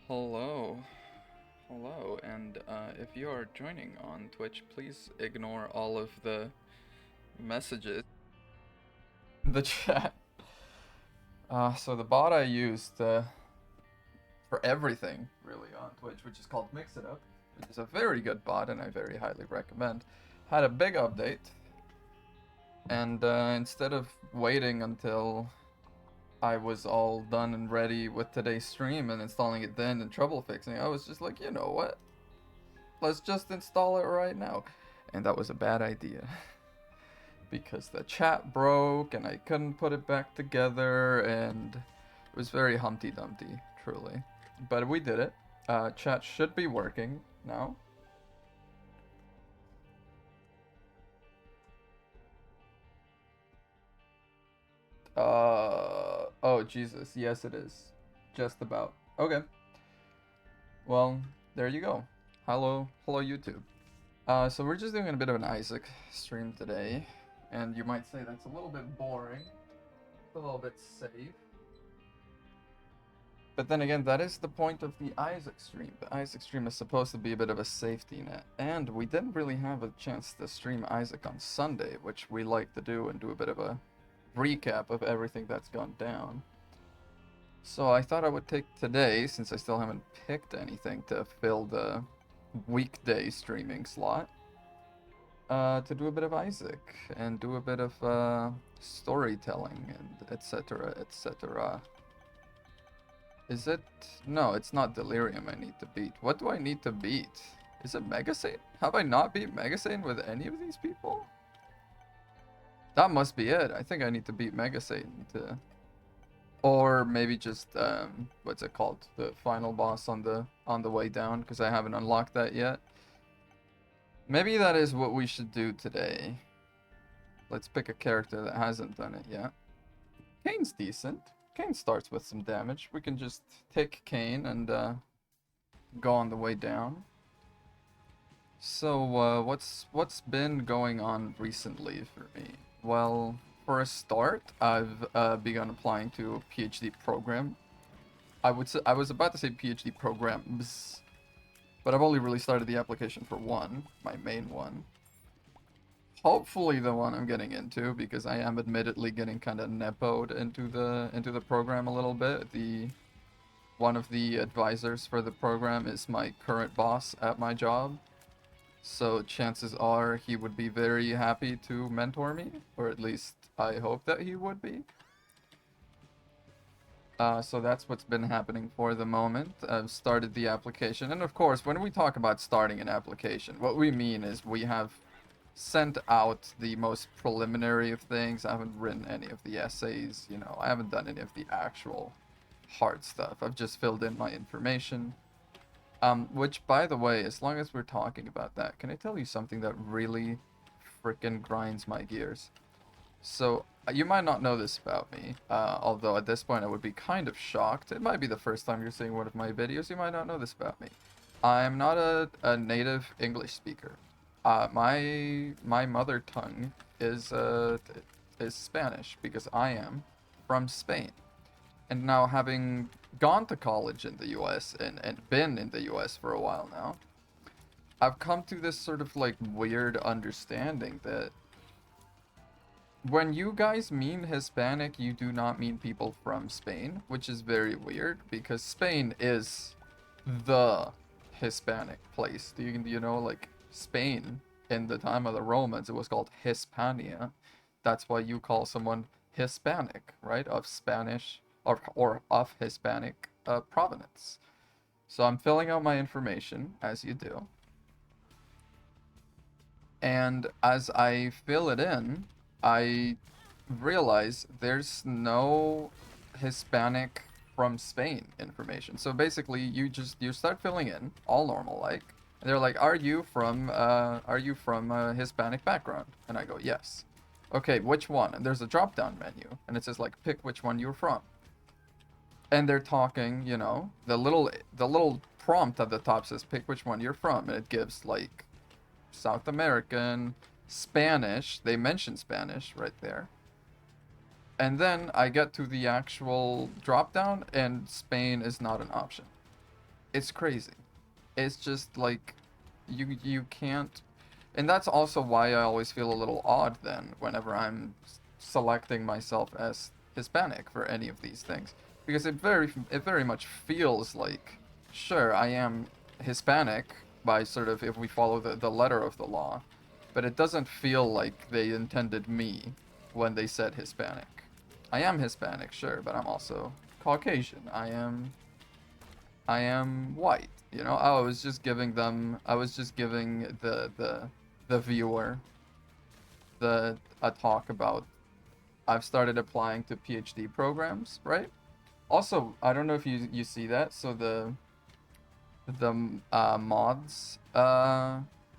Hello. Hello, and if you are joining on Twitch, please ignore all of the messages in the chat. So the bot I used for everything, really, on Twitch, which is called Mix It Up, which is a very good bot and I very highly recommend, had a big update. And instead of waiting until I was all done and ready with today's stream and installing it then and trouble fixing, I was just like, you know what? Let's just install it right now. And that was a bad idea. Because the chat broke and I couldn't put it back together and it was very Humpty Dumpty, truly. But we did it. Chat should be working now. Oh Jesus, yes it is. Just about. Okay. Well, there you go. Hello YouTube. So we're just doing a bit of an Isaac stream today, and you might say that's a little bit boring, a little bit safe. But then again, that is the point of the Isaac stream. The Isaac stream is supposed to be a bit of a safety net, and we didn't really have a chance to stream Isaac on Sunday, which we like to do and do a bit of a recap of everything that's gone down. So I thought I would take today, since I still haven't picked anything to fill the weekday streaming slot, to do a bit of Isaac and do a bit of storytelling and etc. etc. Is it? No, it's not Delirium I need to beat. What do I need to beat? Is it Mega Satan? Have I not beat Mega Satan with any of these people? That must be it. I think I need to beat Mega Satan to... Or maybe just, what's it called? The final boss on the way down, because I haven't unlocked that yet. Maybe that is what we should do today. Let's pick a character that hasn't done it yet. Kane's decent. Kane starts with some damage. We can just take Kane and go on the way down. So what's been going on recently for me? Well, for a start, I've begun applying to a PhD program. I was about to say PhD programs, but I've only really started the application for one, my main one. Hopefully the one I'm getting into, because I am admittedly getting kind of nepoed into the program a little bit. One of the advisors for the program is my current boss at my job. So chances are he would be very happy to mentor me, or at least I hope that he would be. So that's what's been happening for the moment. I've started the application, and of course, when we talk about starting an application, what we mean is we have sent out the most preliminary of things. I haven't written any of the essays, you know, I haven't done any of the actual hard stuff. I've just filled in my information. Which, by the way, as long as we're talking about that, can I tell you something that really freaking grinds my gears? So, you might not know this about me, although at this point I would be kind of shocked. It might be the first time you're seeing one of my videos, you might not know this about me. I'm not a native English speaker. My mother tongue is Spanish, because I am from Spain. And now, having gone to college in the US and been in the US for a while now, I've come to this sort of like weird understanding that when you guys mean Hispanic, you do not mean people from Spain, which is very weird because Spain is the Hispanic place. Do you know, like, Spain in the time of the Romans, it was called Hispania. That's why you call someone Hispanic, right? Of Spanish or of Hispanic provenance. So I'm filling out my information as you do. And as I fill it in, I realize there's no Hispanic from Spain information. So basically, you start filling in all normal like, and they're like, are you from a Hispanic background? And I go, yes. Okay, which one? And there's a drop down menu, and it says like, pick which one you're from. And they're talking, you know, the little prompt at the top says pick which one you're from, and it gives like South American, Spanish. They mention Spanish right there. And then I get to the actual drop down, and Spain is not an option. it's crazy. It's just like you can't, and that's also why I always feel a little odd then whenever I'm selecting myself as Hispanic for any of these things, because it very much feels like, sure, I am Hispanic by sort of, if we follow the letter of the law, but it doesn't feel like they intended me when they said Hispanic. I am Hispanic, sure, but I'm also Caucasian. I am white. You know, I was just giving the viewer a talk about, I've started applying to PhD programs, right? Also, I don't know if you see that. So the mods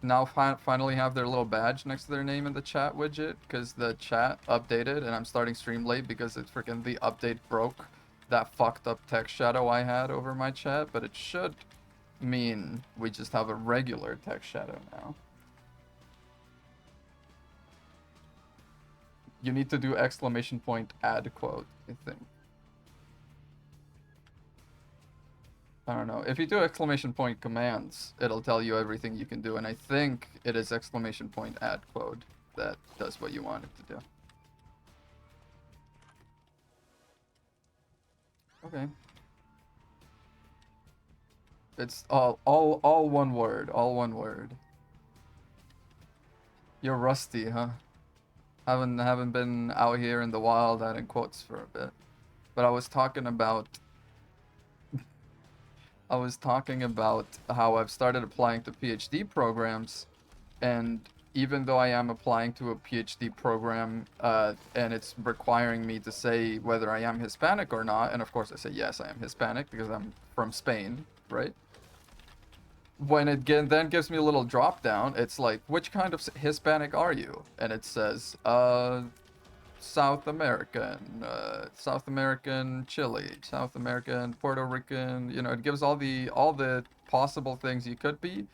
now finally have their little badge next to their name in the chat widget, because the chat updated and I'm starting stream late because it's freaking, the update broke that fucked up text shadow I had over my chat, but it should mean we just have a regular text shadow now. You need to do exclamation point add quote, I think. I don't know. If you do exclamation point commands, it'll tell you everything you can do, and I think it is exclamation point add quote that does what you want it to do. Okay. It's all one word, all one word. You're rusty, huh? Haven't been out here in the wild adding quotes for a bit. But I was talking about how I've started applying to PhD programs, and even though I am applying to a PhD program, and it's requiring me to say whether I am Hispanic or not, and of course I say yes, I am Hispanic because I'm from Spain, right? When it then gives me a little drop down, it's like, which kind of Hispanic are you? And it says, South American, South American Chile, South American Puerto Rican. You know, it gives all the possible things you could be,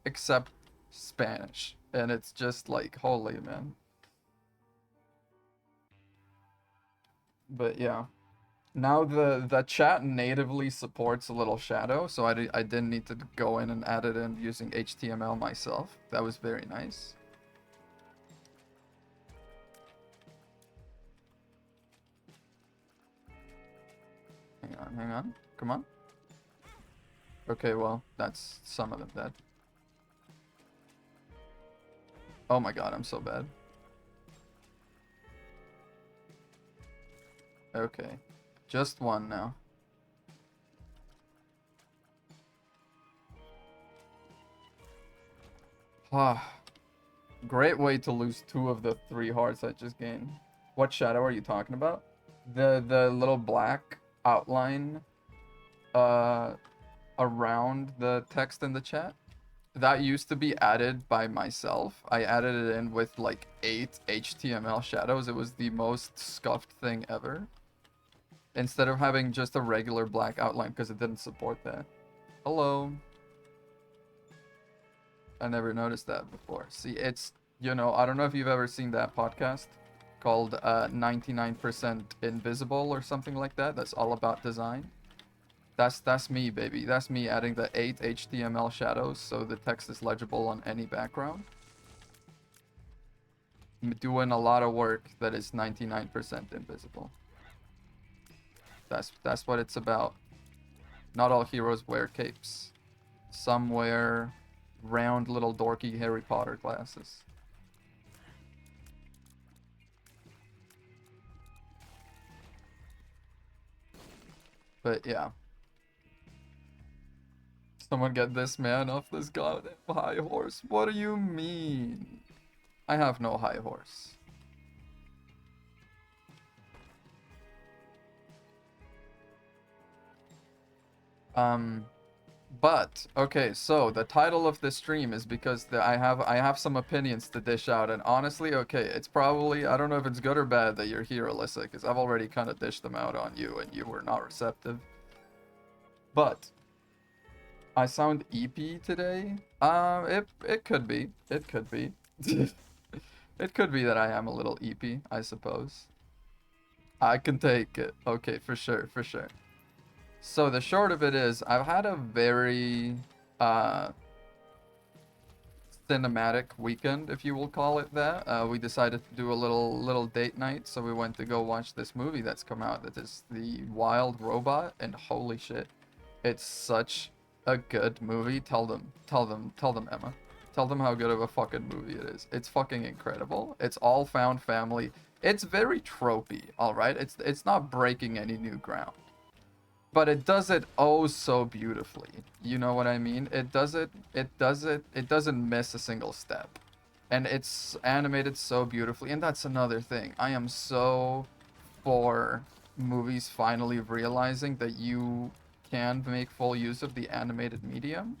except Spanish, and it's just like, holy man. But yeah, now the chat natively supports a little shadow, so I didn't need to go in and add it in using HTML myself. That was very nice. Hang on, come on. Okay, well, that's some of them dead. Oh my god, I'm so bad. Okay, just one now. Ah, great way to lose 2 of the 3 hearts I just gained. What shadow are you talking about? The little black outline uh around the text in the chat? That used to be added by myself. I added it in with like 8 HTML shadows. It was the most scuffed thing ever. Instead of having just a regular black outline, because it didn't support that. Hello. I never noticed that before. See, it's, you know, I don't know if you've ever seen that podcast called 99% Invisible or something like that. That's all about design. That's me, baby. That's me adding the 8 HTML shadows so the text is legible on any background. I'm doing a lot of work that is 99% invisible. That's what it's about. Not all heroes wear capes. Some wear round little dorky Harry Potter glasses. But yeah. Someone get this man off this goddamn high horse. What do you mean? I have no high horse. But okay, so the title of this stream is because I have some opinions to dish out, and honestly, okay, it's probably, I don't know if it's good or bad that you're here, Alyssa, because I've already kind of dished them out on you, and you were not receptive. But I sound EP today. It could be. It could be. It could be that I am a little EP, I suppose. I can take it. Okay, for sure, for sure. So the short of it is, I've had a very uh, cinematic weekend, if you will call it that. We decided to do a little date night, so we went to go watch this movie that's come out. That is The Wild Robot, and holy shit, it's such a good movie. Tell them, Emma. Tell them how good of a fucking movie it is. It's fucking incredible. It's all found family. It's very tropey, all right. It's not breaking any new ground, but it does it oh so beautifully. You know what I mean? It doesn't miss a single step. And it's animated so beautifully. And that's another thing. I am so for movies finally realizing that you can make full use of the animated medium.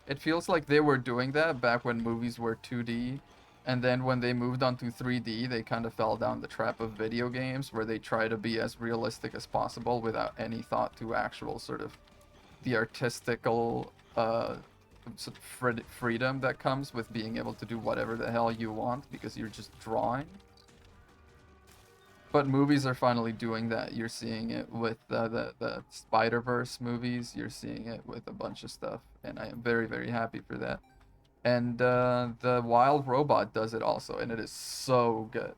It feels like they were doing that back when movies were 2D, and then when they moved on to 3D, they kind of fell down the trap of video games where they try to be as realistic as possible without any thought to actual sort of the artistical freedom that comes with being able to do whatever the hell you want because you're just drawing. But movies are finally doing that. You're seeing it with the Spider-Verse movies. You're seeing it with a bunch of stuff, and I am very, very happy for that. And the Wild Robot does it also, and it is so good.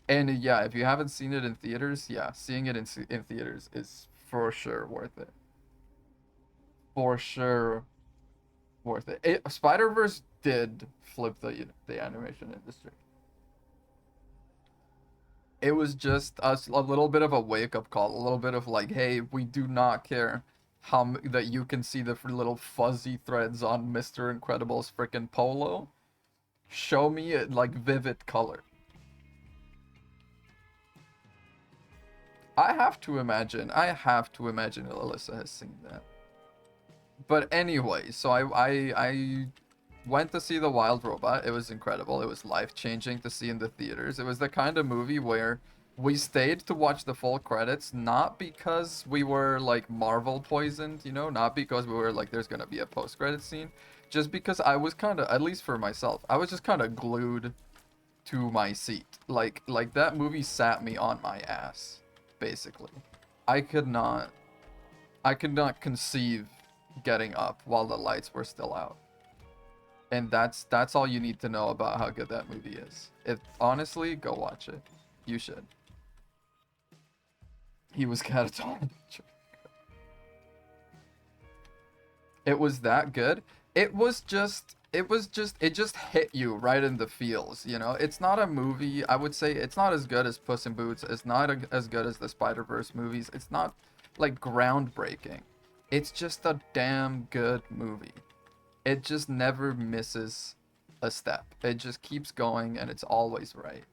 And yeah, if you haven't seen it in theaters, yeah, seeing it in theaters is for sure worth it. For sure worth it. Spider-Verse did flip the animation industry. It was just us a little bit of a wake-up call, a little bit of like, hey, we do not care that you can see the little fuzzy threads on Mr. Incredible's freaking polo. Show me it like vivid color. I have to imagine Alyssa has seen that. But anyway, so I went to see The Wild Robot. It was incredible. It was life-changing to see in the theaters. It was the kind of movie where we stayed to watch the full credits, not because we were like Marvel poisoned, you know, not because we were like there's gonna be a post-credit scene, just because I was kind of, at least for myself, I was just kind of glued to my seat. Like that movie sat me on my ass, basically. I could not I could not conceive getting up while the lights were still out. And that's all you need to know about how good that movie is. It honestly, go watch it. You should. He was catatonic. It was that good. It just hit you right in the feels, you know? It's not a movie, I would say it's not as good as Puss in Boots. It's not as good as the Spider-Verse movies. It's not like groundbreaking. It's just a damn good movie. It just never misses a step. It just keeps going and it's always right.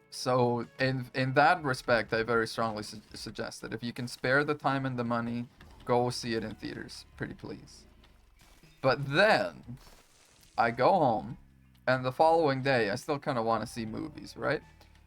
So in that respect, I very strongly suggest that if you can spare the time and the money, go see it in theaters, pretty please. But then I go home, and the following day I still kind of want to see movies, right?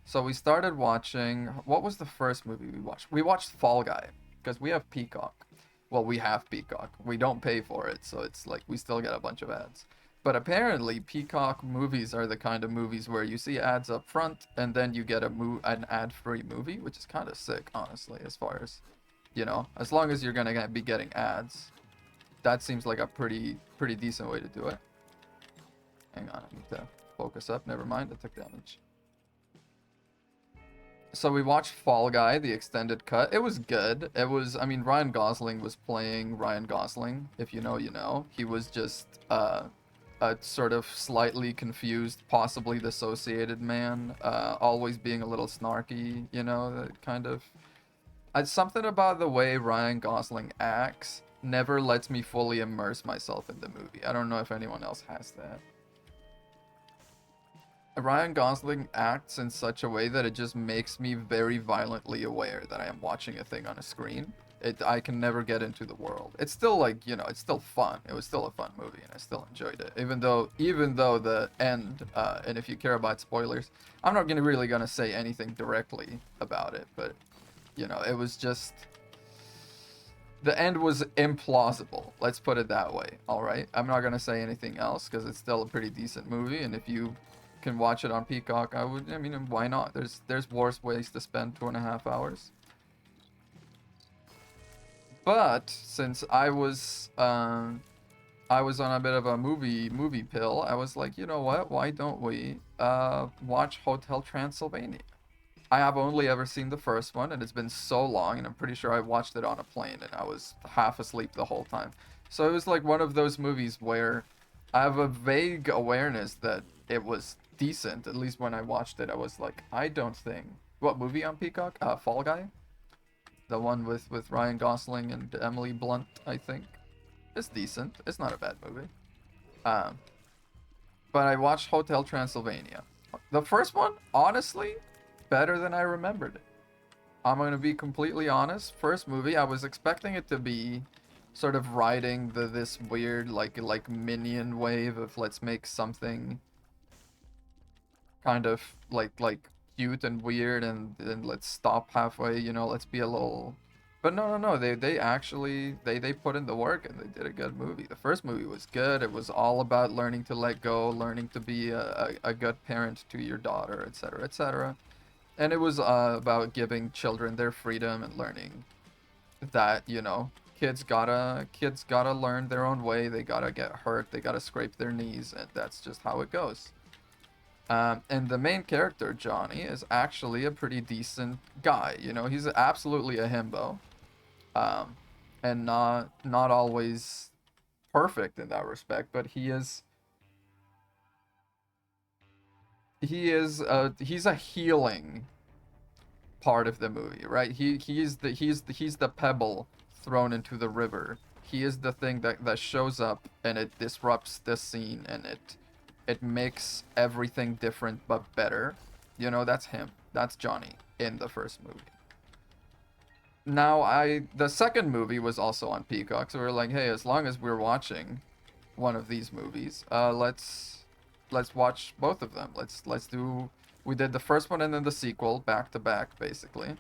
So we started watching. What was the first movie we watched? We watched Fall Guy because we have Peacock. Well, we have Peacock. We don't pay for it, so it's like we still get a bunch of ads. But apparently, Peacock movies are the kind of movies where you see ads up front, and then you get an ad-free movie, which is kind of sick, honestly, as far as, you know, as long as you're gonna be getting ads. That seems like a pretty decent way to do it. Hang on, I need to focus up. Never mind, I took damage. So we watched Fall Guy, the extended cut. It was good. It was, I mean, Ryan Gosling was playing Ryan Gosling. If you know, you know. He was just a sort of slightly confused, possibly dissociated man, always being a little snarky, you know, kind of. Something about the way Ryan Gosling acts never lets me fully immerse myself in the movie. I don't know if anyone else has that. Ryan Gosling acts in such a way that it just makes me very violently aware that I am watching a thing on a screen. I can never get into the world. It's still like, you know, it's still fun. It was still a fun movie and I still enjoyed it. Even though the end, and if you care about spoilers, I'm not really gonna say anything directly about it, but you know, it was just, the end was implausible. Let's put it that way. All right. I'm not gonna say anything else because it's still a pretty decent movie, and if you can watch it on Peacock, I mean, why not? There's worse ways to spend 2.5 hours. But since I was on a bit of a movie pill, I was like, you know what? Why don't we watch Hotel Transylvania? I have only ever seen the first one, and it's been so long, and I'm pretty sure I watched it on a plane, and I was half asleep the whole time. So it was like one of those movies where I have a vague awareness that it was decent. At least when I watched it, I was like, I don't think. What movie on Peacock? Fall Guy, the one with Ryan Gosling and Emily Blunt, I think. It's decent. It's not a bad movie. Um, but I watched Hotel Transylvania. The first one, honestly, better than I remembered it. I'm gonna be completely honest. First movie, I was expecting it to be sort of riding this weird like minion wave of let's make something kind of like cute and weird and then let's stop halfway, you know, let's be a little. But no, they actually they put in the work and they did a good movie. The first movie was good. It was all about learning to let go, learning to be a good parent to your daughter, etc., etc. And it was about giving children their freedom and learning that, you know, kids gotta learn their own way. They gotta get hurt. They gotta scrape their knees, and that's just how it goes. And the main character, Johnny, is actually a pretty decent guy. You know, he's absolutely a himbo, um, and not always perfect in that respect, but he's a healing part of the movie, right? He's the pebble thrown into the river. He is the thing that shows up and it disrupts the scene and it makes everything different but better. You know, that's him. That's Johnny in the first movie. Now the second movie was also on Peacock, so we are like, hey, as long as we're watching one of these movies, let's watch both of them. Let's do. We did the first one and then the sequel back to back, basically.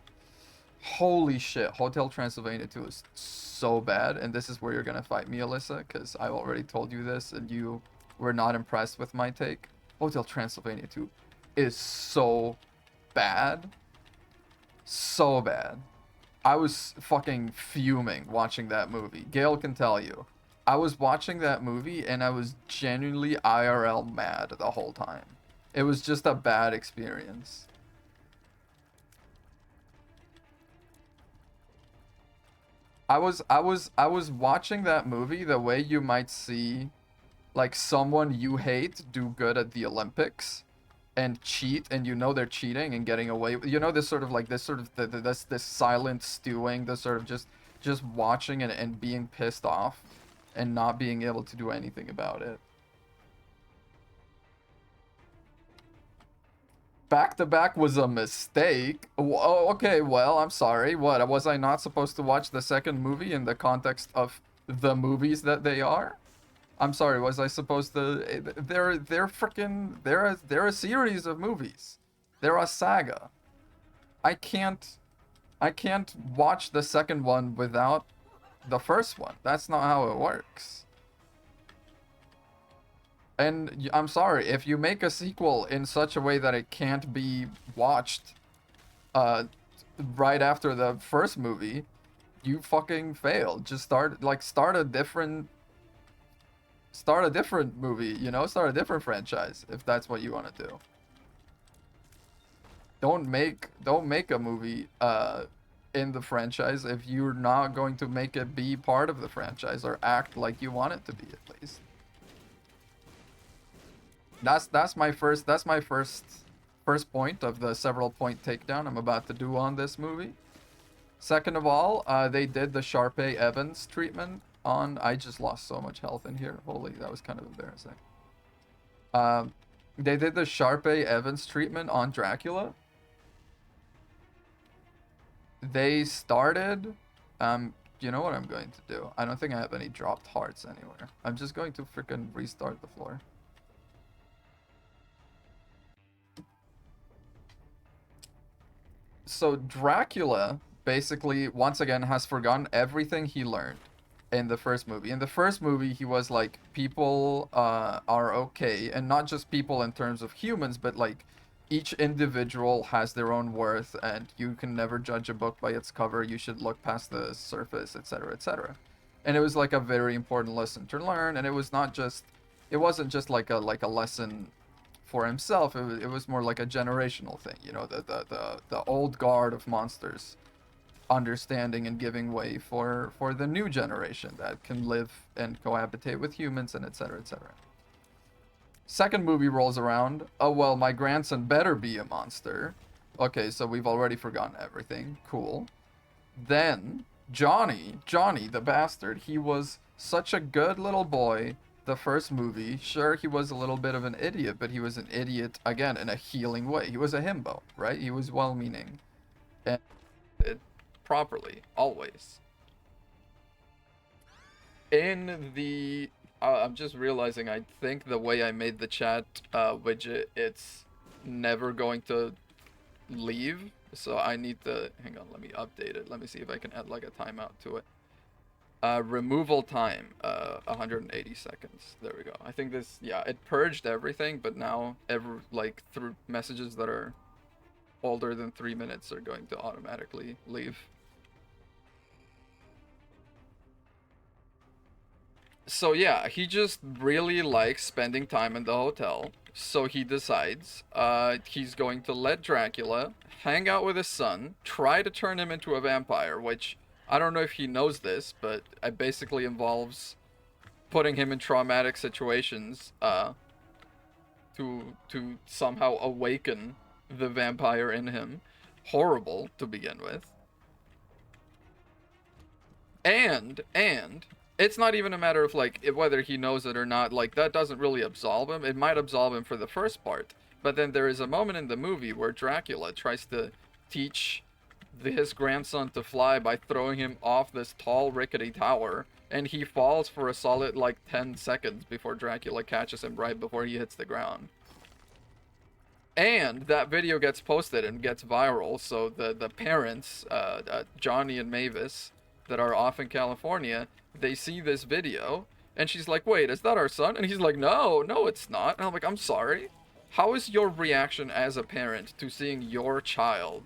Holy shit, Hotel Transylvania 2 is so bad, and this is where you're gonna fight me, Alyssa, because I already told you this, and you were not impressed with my take. Hotel Transylvania 2 is so bad. So bad. I was fucking fuming watching that movie. Gail can tell you. I was watching that movie and I was genuinely IRL mad the whole time. It was just a bad experience. I was watching that movie the way you might see like someone you hate do good at the Olympics and cheat and you know they're cheating and getting away with, you know, this sort of like this sort of this silent stewing, this sort of just watching and being pissed off and not being able to do anything about it. Back to back was a mistake. Oh, okay, well, I'm sorry. What, was I not supposed to watch the second movie in the context of the movies that they are? I'm sorry, was I supposed to? They're freaking. They're a series of movies. They're a saga. I can't. I can't watch the second one without the first one. That's not how it works. And I'm sorry, if you make a sequel in such a way that it can't be watched uh right after the first movie, you fucking failed. Just start a different movie, you know, start a different franchise if that's what you want to do. Don't make a movie in the franchise if you're not going to make it be part of the franchise or act like you want it to be at least. That's my first point of the several point takedown I'm about to do on this movie. Second of all, they did the Sharpay Evans treatment on. I just lost so much health in here. Holy, that was kind of embarrassing. Um, they did the Sharpay Evans treatment on Dracula. They started. You know what I'm going to do? I don't think I have any dropped hearts anywhere. I'm just going to freaking restart the floor. So Dracula basically once again has forgotten everything he learned in the first movie. In the first movie, he was like, people are okay, and not just people in terms of humans, but like each individual has their own worth, and you can never judge a book by its cover. You should look past the surface, etc., etc. And it was like a very important lesson to learn, and it wasn't just like a lesson for himself. It was more like a generational thing, you know, the old guard of monsters understanding and giving way for the new generation that can live and cohabitate with humans, and etc., etc. Second movie rolls around. Oh, well, my grandson better be a monster. Okay, so we've already forgotten everything. Cool. Then, Johnny the bastard, he was such a good little boy the first movie. Sure, he was a little bit of an idiot, but he was an idiot, again, in a healing way. He was a himbo, right? He was well-meaning. And it properly, always. In the I'm just realizing, I think the way I made the chat widget, it's never going to leave. So I need to, hang on, let me update it. Let me see if I can add like a timeout to it. Removal time, 180 seconds. There we go. I think this, yeah, it purged everything, but now like through messages that are older than 3 minutes are going to automatically leave. So yeah, he just really likes spending time in the hotel. So he decides he's going to let Dracula hang out with his son, try to turn him into a vampire, which I don't know if he knows this, but it basically involves putting him in traumatic situations to somehow awaken the vampire in him. Horrible to begin with. And it's not even a matter of like whether he knows it or not. Like, that doesn't really absolve him. It might absolve him for the first part, but then there is a moment in the movie where Dracula tries to teach his grandson to fly by throwing him off this tall rickety tower, and he falls for a solid like 10 seconds before Dracula catches him right before he hits the ground. And that video gets posted and gets viral, so the parents, Johnny and Mavis, that are off in California, they see this video, and she's like, wait, is that our son? And he's like, no, it's not. And I'm like, I'm sorry. How is your reaction as a parent to seeing your child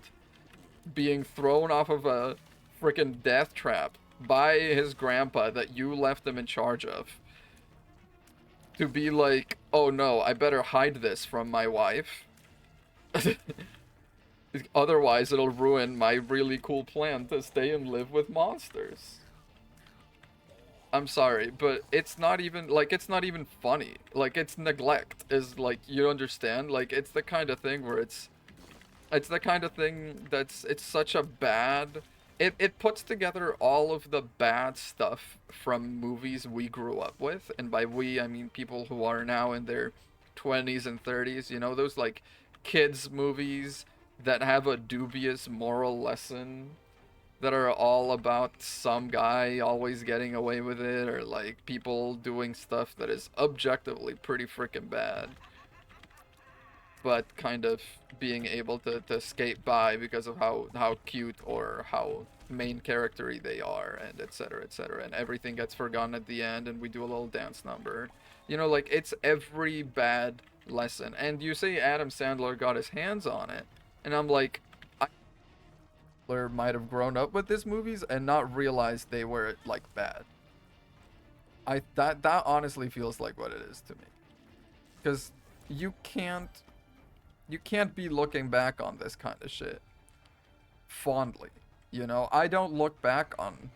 being thrown off of a freaking death trap by his grandpa that you left him in charge of? To be like, oh no, I better hide this from my wife. Otherwise, it'll ruin my really cool plan to stay and live with monsters. I'm sorry, but it's not even funny. Like, it's neglect is like, you understand? Like, it's the kind of thing where it's the kind of thing it's such a bad, it puts together all of the bad stuff from movies we grew up with, and by we I mean people who are now in their 20s and 30s, you know, those like kids movies that have a dubious moral lesson, that are all about some guy always getting away with it, or like people doing stuff that is objectively pretty freaking bad, but kind of being able to skate by because of how cute or how main charactery they are, and etc., etc., and everything gets forgotten at the end, and we do a little dance number. You know, like, it's every bad lesson. And you say Adam Sandler got his hands on it, and I'm like, Sandler might have grown up with these movies and not realized they were like bad. That honestly feels like what it is to me, because you can't be looking back on this kind of shit fondly. You know, I don't look back on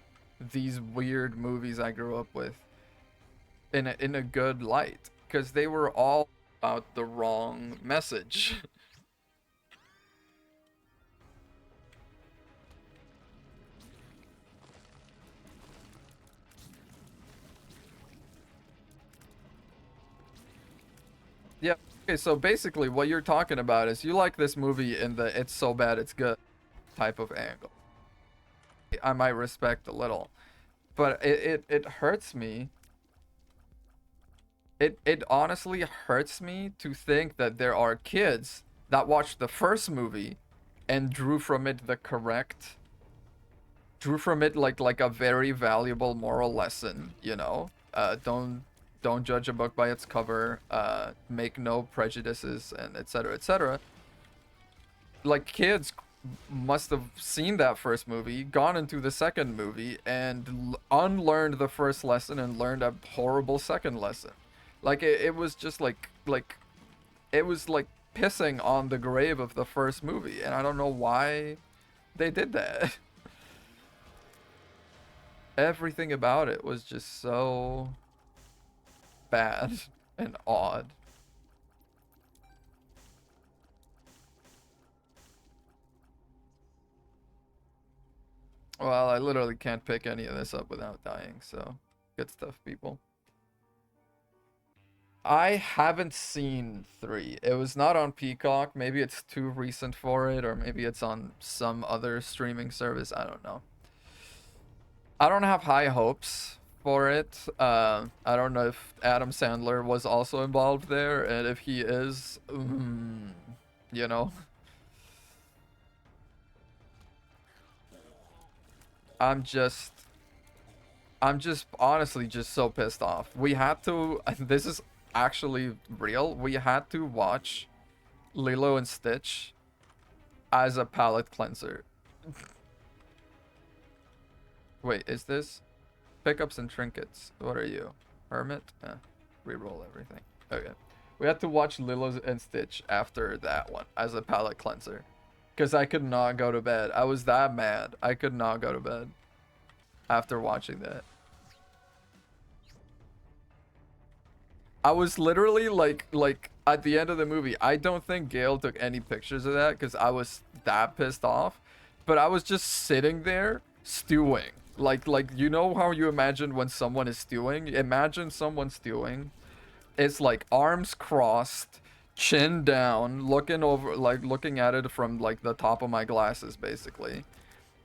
these weird movies I grew up with in a good light, because they were all about the wrong message. Yeah. Okay, so basically what you're talking about is you like this movie in the it's so bad it's good type of angle. I might respect a little, but it hurts me. It honestly hurts me to think that there are kids that watched the first movie and drew from it like a very valuable moral lesson, you know? Don't judge a book by its cover, make no prejudices, and etc., etc. like kids must have seen that first movie, gone into the second movie, and unlearned the first lesson and learned a horrible second lesson. Like it was just like it was like pissing on the grave of the first movie, and I don't know why they did that. Everything about it was just so bad and odd. Well, I literally can't pick any of this up without dying, so good stuff, people. I haven't seen 3. It was not on Peacock. Maybe it's too recent for it, or maybe it's on some other streaming service. I don't know. I don't have high hopes for it. I don't know if Adam Sandler was also involved there, and if he is, you know, I'm just, I'm just honestly just so pissed off. We had to. This is actually real. We had to watch Lilo and Stitch as a palate cleanser. Wait, is this pickups and trinkets? What are you, Hermit? Reroll everything. Okay. We had to watch Lilo and Stitch after that one as a palate cleanser. Because I could not go to bed. I was that mad. I could not go to bed after watching that. I was literally like at the end of the movie. I don't think Gail took any pictures of that because I was that pissed off. But I was just sitting there stewing. Like you know how you imagine when someone is stewing? Imagine someone stewing. It's like arms crossed, chin down, looking over like looking at it from like the top of my glasses basically.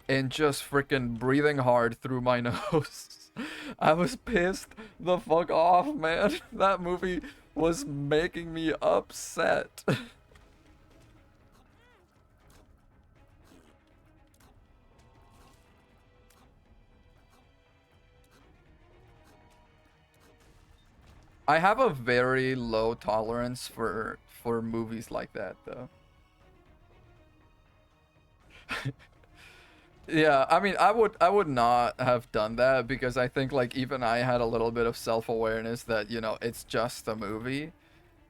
And just freaking breathing hard through my nose. I was pissed the fuck off, man. That movie was making me upset. I have a very low tolerance for movies like that though. Yeah, I mean, I would not have done that because I think like even I had a little bit of self-awareness that, you know, it's just a movie.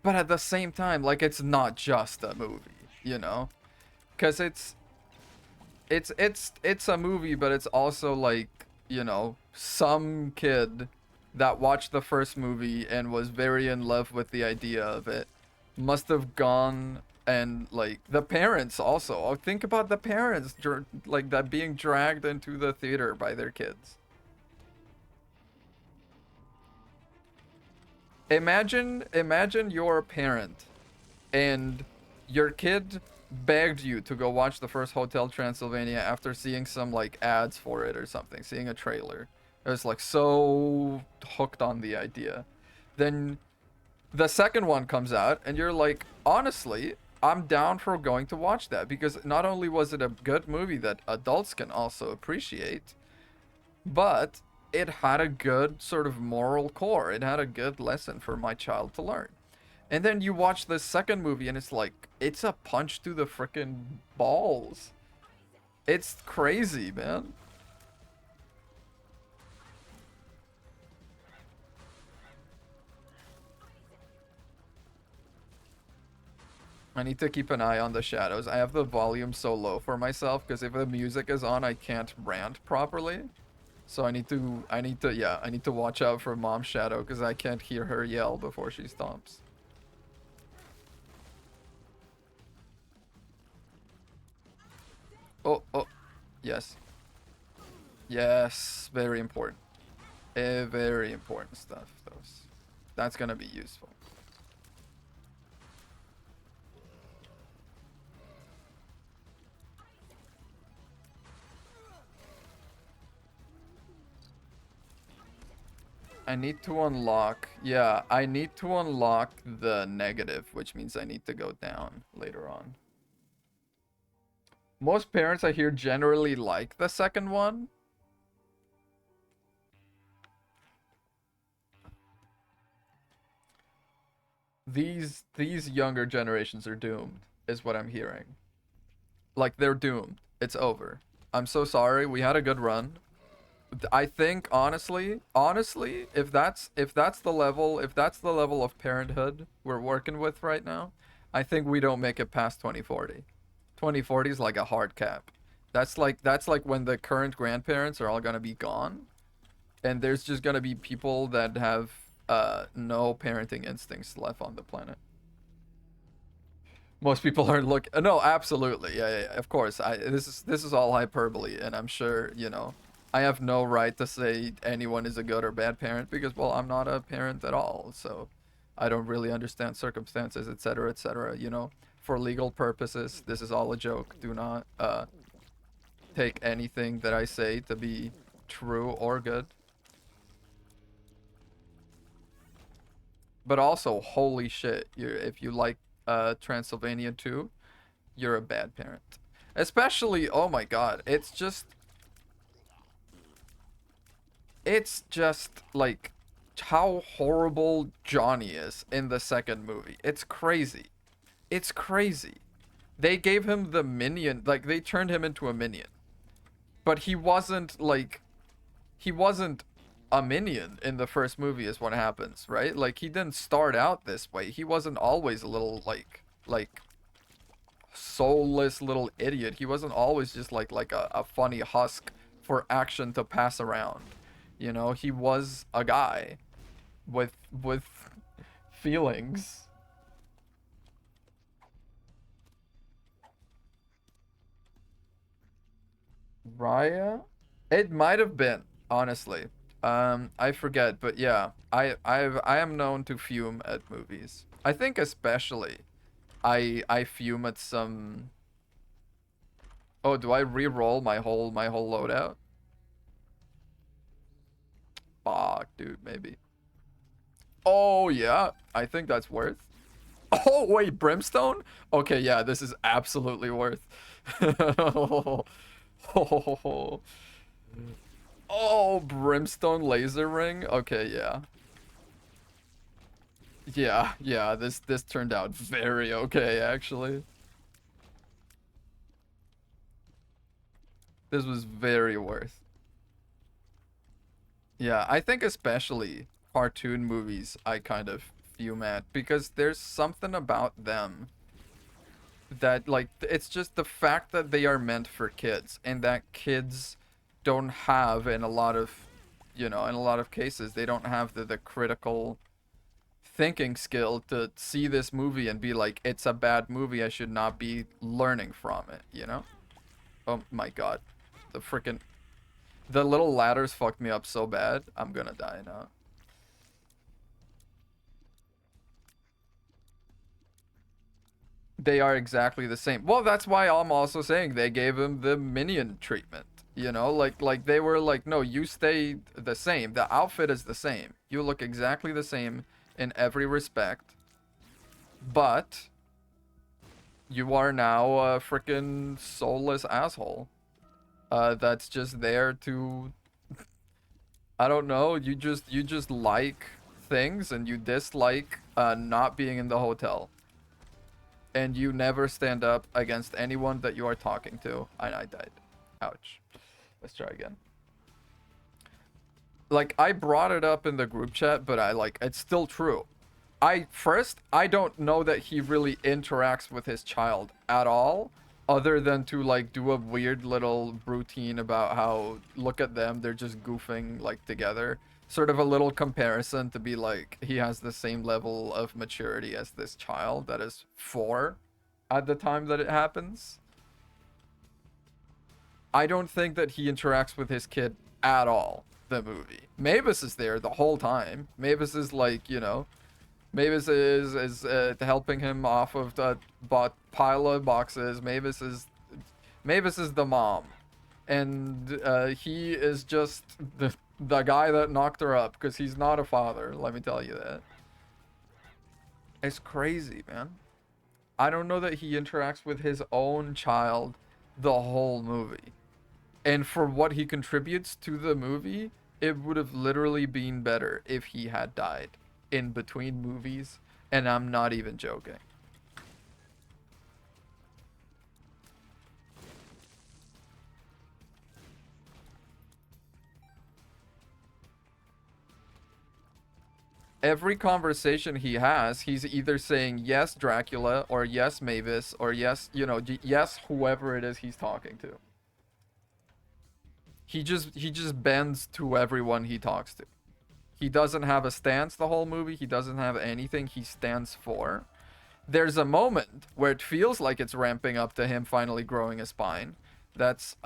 But at the same time, like it's not just a movie, you know? Cuz it's a movie, but it's also like, you know, some kid that watched the first movie and was very in love with the idea of it must have gone and like the parents also. Oh, think about the parents like that being dragged into the theater by their kids. Imagine you're a parent and your kid begged you to go watch the first Hotel Transylvania after seeing some like ads for it or something, seeing a trailer. It was like so hooked on the idea. Then the second one comes out and you're like, honestly, I'm down for going to watch that because not only was it a good movie that adults can also appreciate, but it had a good sort of moral core. It had a good lesson for my child to learn. And then you watch the second movie and it's like, it's a punch to the freaking balls. It's crazy, man. I need to keep an eye on the shadows. I have the volume so low for myself because if the music is on, I can't rant properly. So yeah, I need to watch out for Mom's shadow because I can't hear her yell before she stomps. Oh, oh, yes. Yes, very important. Very important stuff, those. That's gonna be useful. I need to unlock, yeah, I need to unlock the negative, which means I need to go down later on. Most parents I hear generally like the second one. These younger generations are doomed, is what I'm hearing. Like, they're doomed. It's over. I'm so sorry. We had a good run. I think honestly, if that's the level of parenthood we're working with right now, I think we don't make it past 2040. 2040 is like a hard cap. That's like when the current grandparents are all gonna be gone, and there's just gonna be people that have no parenting instincts left on the planet. Most people are look no, absolutely. Yeah, of course. This is all hyperbole, and I'm sure, I have no right to say anyone is a good or bad parent because, well, I'm not a parent at all. So I don't really understand circumstances, etc., etc., For legal purposes, this is all a joke. Do not take anything that I say to be true or good. But also, holy shit, if you like Transylvania 2, you're a bad parent. Especially, oh my god, it's just like how horrible Johnny is in the second movie. It's crazy. It's crazy. They gave him the minion, like they turned him into a minion. But he wasn't a minion in the first movie is what happens, right? Like he didn't start out this way. He wasn't always a little like soulless little idiot. He wasn't always just like a funny husk for action to pass around. He was a guy with feelings. Raya? It might have been, honestly. I forget, but yeah, I am known to fume at movies. I think especially I fume at some. Oh, do I re-roll my whole loadout? Fuck, dude, maybe. Oh yeah, I think that's worth. Oh wait, brimstone? Okay, yeah, this is absolutely worth. Oh, oh, brimstone laser ring. Okay, yeah. Yeah, this turned out very okay actually. This was very worth. Yeah, I think especially cartoon movies I kind of fume at because there's something about them that like it's just the fact that they are meant for kids and that kids don't have in a lot of in a lot of cases they don't have the critical thinking skill to see this movie and be like it's a bad movie, I should not be learning from it. Oh my god, the freaking the little ladders fucked me up so bad. I'm gonna die now. They are exactly the same. Well, that's why I'm also saying they gave him the minion treatment. Like they were like, no, you stay the same. The outfit is the same. You look exactly the same in every respect. But you are now a freaking soulless asshole. That's just there to I don't know, you just like things and you dislike not being in the hotel. And you never stand up against anyone that you are talking to. And I died. Ouch. Let's try again. Like, I brought it up in the group chat, but it's still true. I don't know that he really interacts with his child at all, other than to, like, do a weird little routine about how, look at them, they're just goofing, like, together. Sort of a little comparison to be like, he has the same level of maturity as this child that is 4 at the time that it happens. I don't think that he interacts with his kid at all, the movie. Mavis is there the whole time. Mavis is like, Mavis is helping him off of the pile of boxes. Mavis is the mom, and he is just the guy that knocked her up because he's not a father. Let me tell you that. It's crazy, man. I don't know that he interacts with his own child the whole movie. And for what he contributes to the movie, it would have literally been better if he had died in between movies. And I'm not even joking. every conversation he has, he's either saying yes Dracula or yes Mavis or yes, yes whoever it is he's talking to. He just bends to everyone he talks to. He doesn't have a stance the whole movie. He doesn't have anything he stands for. There's a moment where it feels like it's ramping up to him finally growing a spine. That's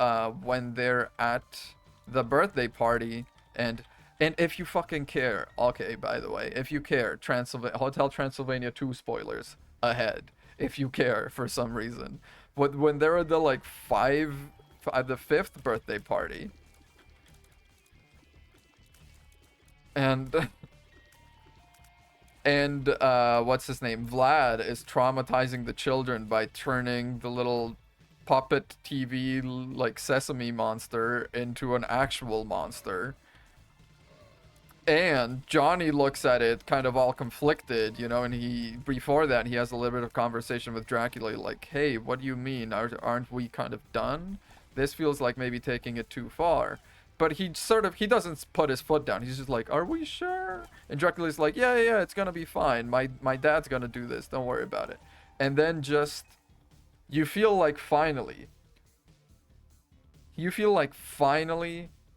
when they're at the birthday party, and if you fucking care, okay, by the way, if you care, Hotel Transylvania 2 spoilers ahead. If you care for some reason, but when they're at the like the fifth birthday party, and and what's his name? Vlad is traumatizing the children by turning the little puppet TV like Sesame monster into an actual monster. And Johnny looks at it kind of all conflicted, and before that he has a little bit of conversation with Dracula like, "Hey, what do you mean? Aren't we kind of done? This feels like maybe taking it too far." But he doesn't put his foot down. He's just like, "Are we sure?" And Dracula's like, "Yeah, it's gonna be fine. My dad's gonna do this. Don't worry about it." And then you feel like finally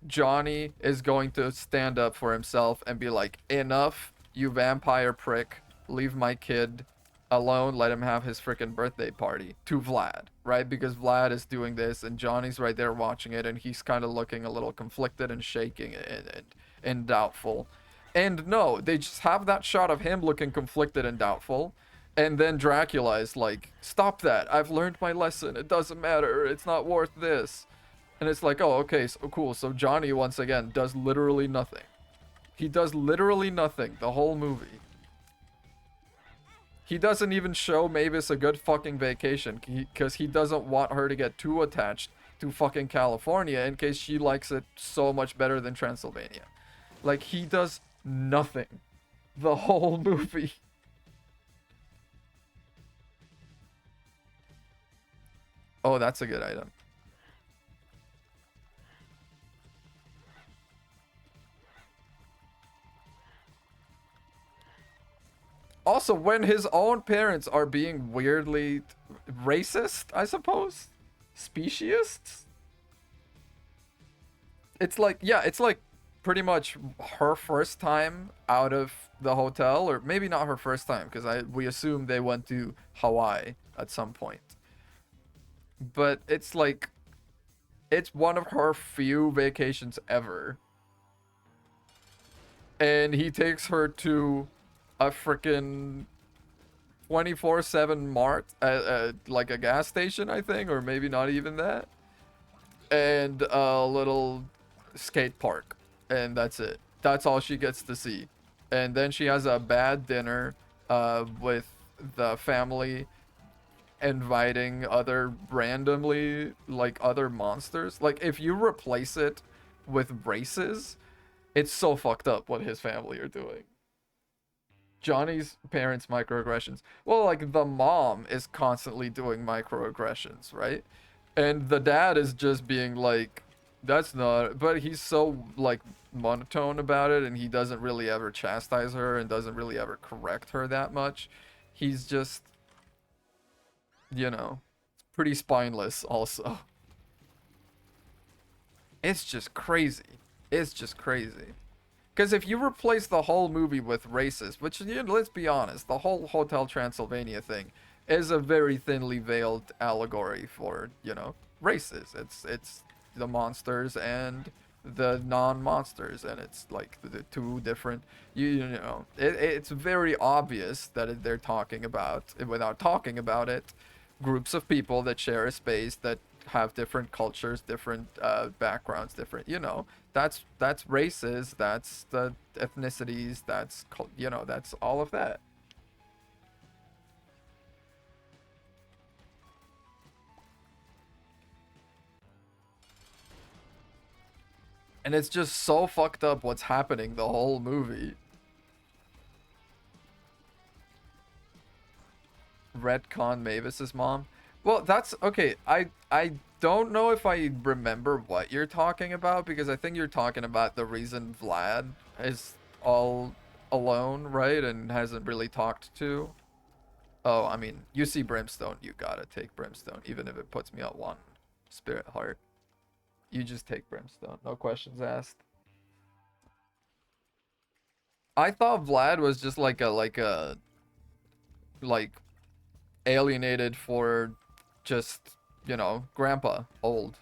Johnny is going to stand up for himself and be like, "Enough, you vampire prick. Leave my kid alone. Let him have his freaking birthday party," to Vlad, right? Because Vlad is doing this and Johnny's right there watching it, and he's kind of looking a little conflicted and shaking and doubtful. And no, they just have that shot of him looking conflicted and doubtful. And then Dracula is like, "Stop that. I've learned my lesson. It doesn't matter. It's not worth this." And it's like, oh, okay, so cool. So Johnny, once again, does literally nothing. He does literally nothing the whole movie. He doesn't even show Mavis a good fucking vacation because he doesn't want her to get too attached to fucking California in case she likes it so much better than Transylvania. Like, he does nothing the whole movie. Oh, that's a good item. Also, when his own parents are being weirdly racist, I suppose? Speciesists? It's like, yeah, it's like pretty much her first time out of the hotel, or maybe not her first time, because we assume they went to Hawaii at some point. But it's like, it's one of her few vacations ever. And he takes her to a freaking 24/7 mart, like a gas station, I think, or maybe not even that, and a little skate park, and that's it. That's all she gets to see. And then she has a bad dinner with the family, inviting other randomly, like, other monsters. Like, if you replace it with races, it's so fucked up what his family are doing. Johnny's parents' microaggressions. Well, like, the mom is constantly doing microaggressions, right? And the dad is just being like, "That's not," but he's so, like, monotone about it, and he doesn't really ever chastise her and doesn't really ever correct her that much. He's just, pretty spineless also. It's just crazy. It's just crazy. Because if you replace the whole movie with races, which, let's be honest, the whole Hotel Transylvania thing is a very thinly veiled allegory for, races. It's the monsters and the non-monsters, and it's like the two different, it's very obvious that they're talking about, without talking about it, groups of people that share a space, that have different cultures, different backgrounds, different, that's races, that's the ethnicities, that's that's all of that. And it's just so fucked up what's happening the whole movie. Retcon Mavis's mom. Well, that's okay. I don't know if I remember what you're talking about, because I think you're talking about the reason Vlad is all alone, right? And hasn't really talked to. Oh, I mean, you see Brimstone, you gotta take Brimstone, even if it puts me at one spirit heart. You just take Brimstone, no questions asked. I thought Vlad was just like alienated for just, you know, grandpa, old.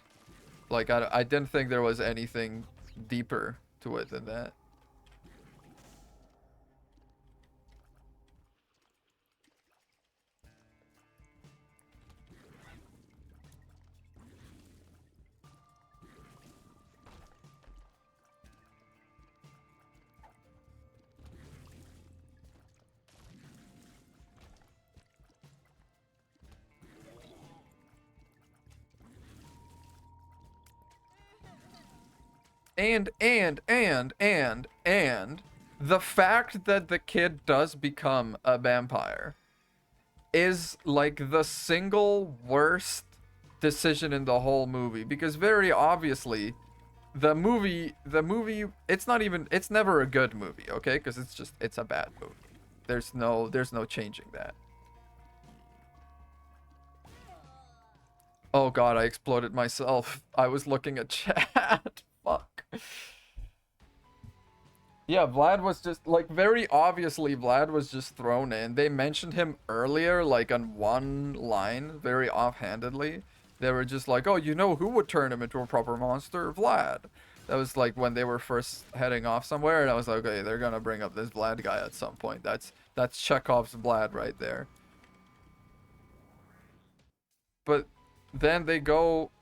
Like I didn't think there was anything deeper to it than that. And the fact that the kid does become a vampire is like the single worst decision in the whole movie, because very obviously the movie it's not even, it's never a good movie, okay? Because it's a bad movie. There's no changing that. Oh god, I exploded myself. I was looking at chat. Fuck. Yeah, Vlad was just like, very obviously Vlad was just thrown in. They mentioned him earlier, like on one line, very offhandedly. They were just like, "Oh, you know who would turn him into a proper monster? Vlad." That was like when they were first heading off somewhere, and I was like, "Okay, they're gonna bring up this Vlad guy at some point." That's Chekhov's Vlad right there. But then they go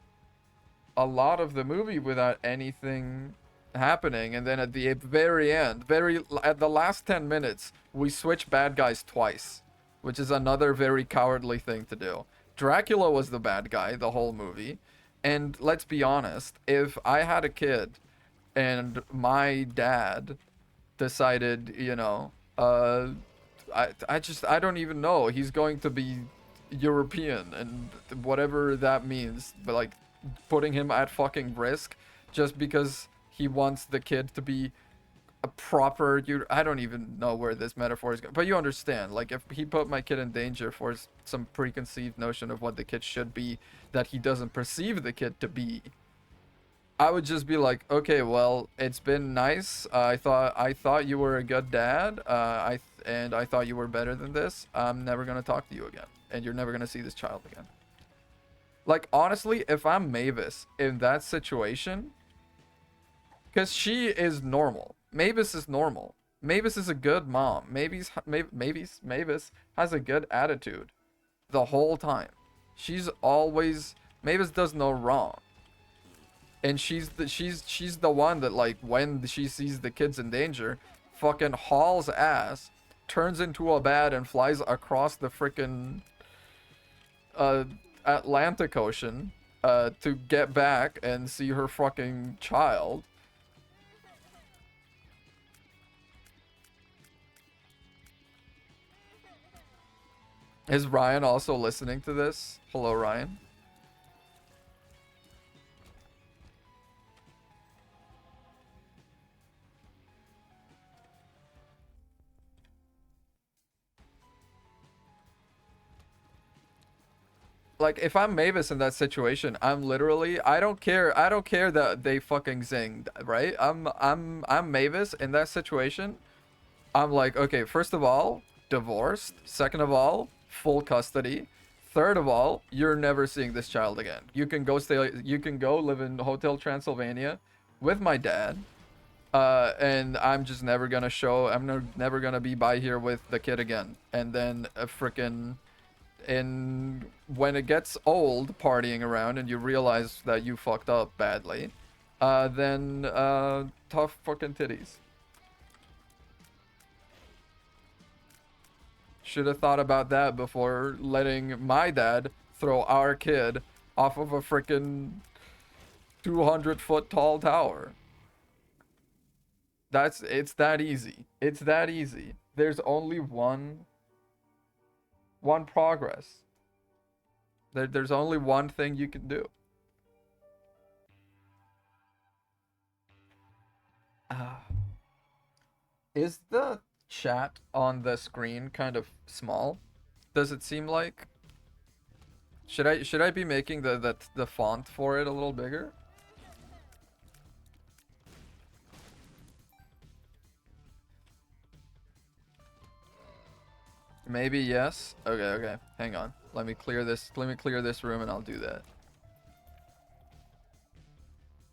a lot of the movie without anything happening, and then at the very end, very at the last 10 minutes, we switch bad guys twice, which is another very cowardly thing to do. Dracula was the bad guy the whole movie, and let's be honest, if I had a kid and my dad decided, you know, I don't even know, he's going to be European and whatever that means, but like putting him at fucking risk just because he wants the kid to be a proper, you, I don't even know where this metaphor is going, but you understand, like if he put my kid in danger for some preconceived notion of what the kid should be that he doesn't perceive the kid to be, I would just be like, okay, well, it's been nice. I thought you were a good dad. And I thought you were better than this. I'm never gonna talk to you again, and you're never gonna see this child again. Like honestly, if I'm Mavis in that situation, because she is normal. Mavis is normal. Mavis is a good mom. Mavis has a good attitude the whole time. She's always, Mavis does no wrong. And she's the one that, like, when she sees the kids in danger, fucking hauls ass, turns into a bat and flies across the freaking uh Atlantic Ocean to get back and see her fucking child. Is Ryan also listening to this? Hello, Ryan. Like if I'm Mavis in that situation, I'm literally, I don't care that they fucking zinged, right? I'm Mavis in that situation. I'm like, okay, first of all, divorced. Second of all, full custody. Third of all, you're never seeing this child again. You can go live in Hotel Transylvania with my dad. And I'm just never gonna never gonna be by here with the kid again. And then a freaking, and when it gets old partying around and you realize that you fucked up badly, then tough fucking titties. Should have thought about that before letting my dad throw our kid off of a freaking 200-foot tall tower. It's that easy. It's that easy. There's only one progress. There's only one thing you can do. Uh, is the chat on the screen kind of small? Does it seem like? Should I be making the font for it a little bigger? Maybe yes. Okay, okay. Hang on. Let me clear this. Let me clear this room and I'll do that.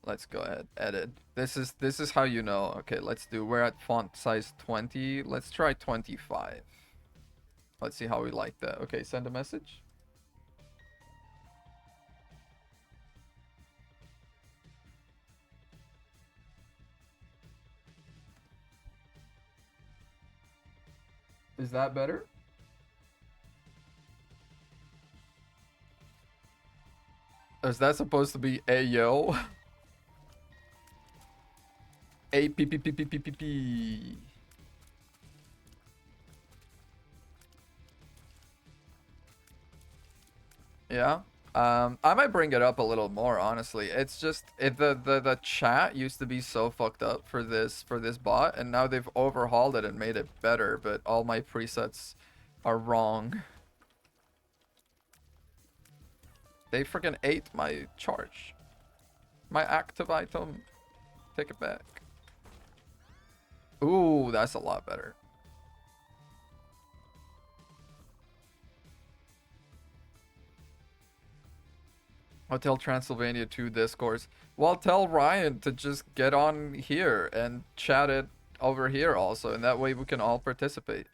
Let's go ahead. Edit. This is how you know. Okay, let's do. We're at font size 20. Let's try 25. Let's see how we like that. Okay, send a message. Is that better? Is that supposed to be Ayo? A P P P P P P P. Yeah. I might bring it up a little more, honestly. It's just the chat used to be so fucked up for this bot, and now they've overhauled it and made it better, but all my presets are wrong. They freaking ate my charge. My active item. Take it back. Ooh, that's a lot better. Hotel Transylvania 2 discourse. Well, tell Ryan to just get on here and chat it over here also, and that way we can all participate.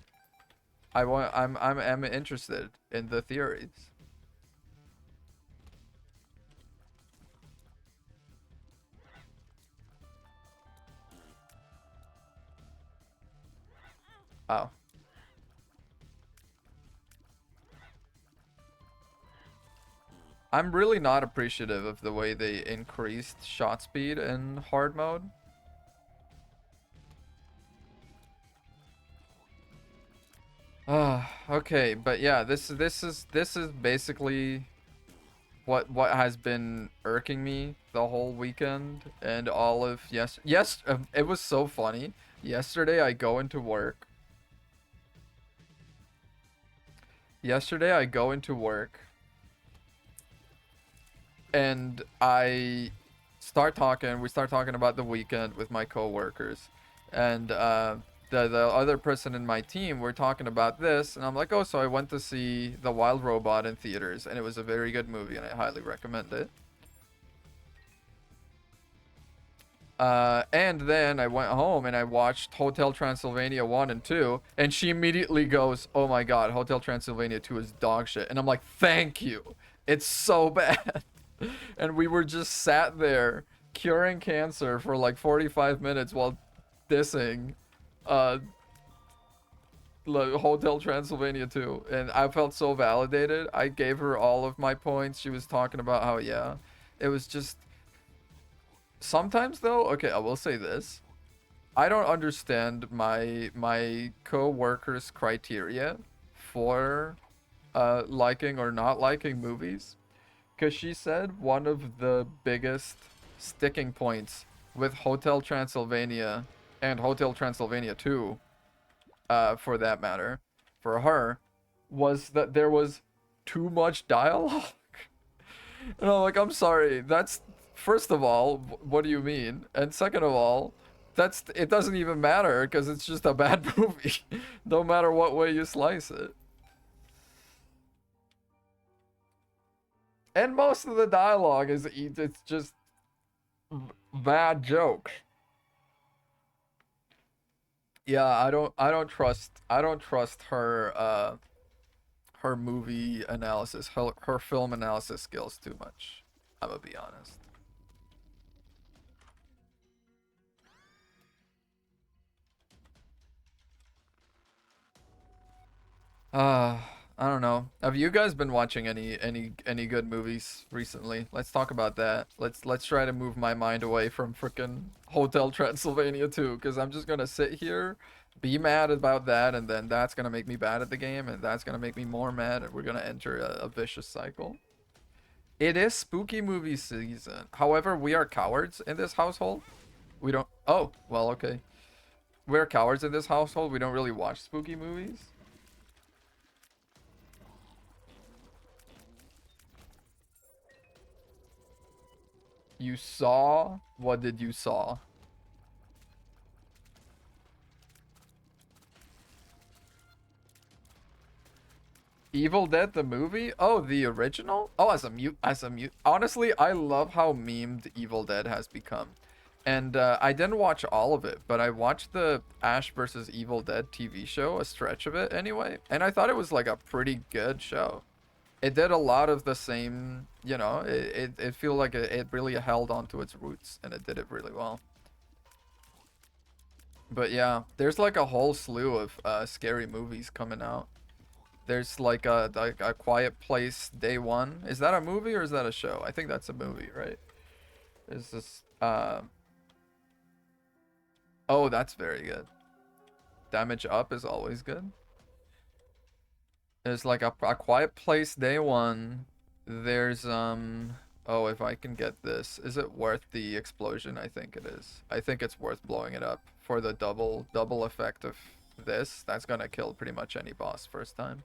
I'm interested in the theories. Oh. I'm really not appreciative of the way they increased shot speed in hard mode. Okay, but yeah, this is basically what has been irking me the whole weekend and all of it was so funny. Yesterday I go into work. Yesterday I go into work and we start talking about the weekend with my coworkers, and the other person in my team, we're talking about this, and I'm like, oh, so I went to see The Wild Robot in theaters, and it was a very good movie, and I highly recommend it. And then I went home and I watched Hotel Transylvania 1 and 2, and she immediately goes, oh my god, Hotel Transylvania 2 is dog shit. And I'm like, thank you. It's so bad. And we were just sat there curing cancer for like 45 minutes while dissing Hotel Transylvania 2. And I felt so validated. I gave her all of my points. She was talking about how, yeah, it was just... Sometimes though, okay, I will say this. I don't understand my co-workers' criteria for liking or not liking movies. Because she said one of the biggest sticking points with Hotel Transylvania and Hotel Transylvania 2, for that matter, for her, was that there was too much dialogue. And I'm like, I'm sorry, that's... First of all, what do you mean? And second of all, it doesn't even matter because it's just a bad movie, no matter what way you slice it. And most of the dialogue it's just bad jokes. Yeah, I don't trust her movie analysis, her film analysis skills too much. I'm gonna be honest. I don't know. Have you guys been watching any good movies recently? Let's talk about that. Let's try to move my mind away from freaking Hotel Transylvania 2, because I'm just gonna sit here, be mad about that, and then that's gonna make me bad at the game, and that's gonna make me more mad, and we're gonna enter a vicious cycle. It is spooky movie season. However, we are cowards in this household. We don't... Oh, well, okay. We're cowards in this household. We don't really watch spooky movies. You saw? What did you saw? Evil Dead the movie? Oh, the original? Oh, as a mute. Honestly, I love how memed Evil Dead has become. And I didn't watch all of it, but I watched the Ash vs. Evil Dead TV show, a stretch of it anyway, and I thought it was like a pretty good show. It did a lot of the same, you know, it feel like it really held on to its roots, and it did it really well. But yeah, there's like a whole slew of scary movies coming out. There's like a Quiet Place Day One. Is that a movie or is that a show? I think that's a movie, right? Is this Oh, that's very good. Damage Up is always good. There's like a Quiet Place Day One. There's oh, if I can get this. Is it worth the explosion? I think it is. I think it's worth blowing it up for the double effect of this. That's gonna kill pretty much any boss first time.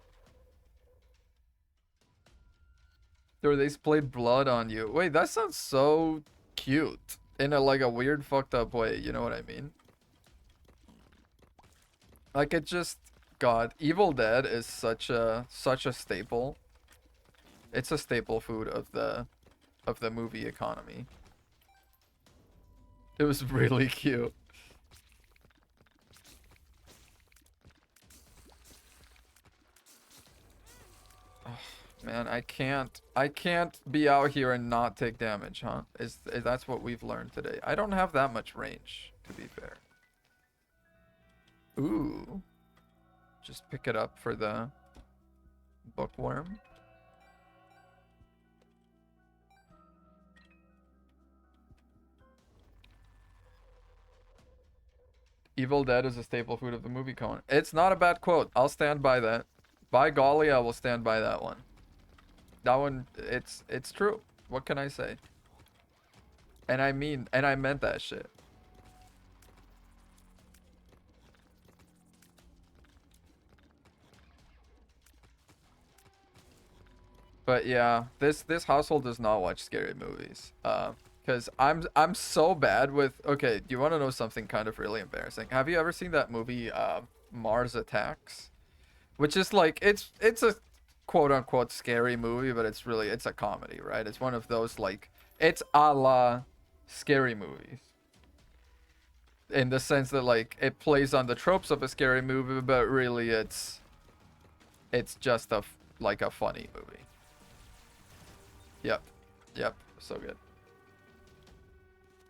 Or they splayed blood on you. Wait, that sounds so cute. In a like a weird fucked up way, you know what I mean? Like it just God, Evil Dead is such a staple. It's a staple food of the movie economy. It was really cute. Man, I can't be out here and not take damage, huh? Is that's what we've learned today. I don't have that much range, to be fair. Ooh. Just pick it up for the bookworm. Evil Dead is a staple food of the movie cone. It's not a bad quote. I'll stand by that. By golly, I will stand by that one. That one, it's true. What can I say? And I meant that shit. But yeah, this household does not watch scary movies. Because I'm so bad with. Okay, do you want to know something kind of really embarrassing? Have you ever seen that movie, Mars Attacks? Which is like it's a quote unquote scary movie, but it's a comedy, right? It's one of those like it's a la scary movies in the sense that like it plays on the tropes of a scary movie, but really it's just like a funny movie. Yep, yep, so good.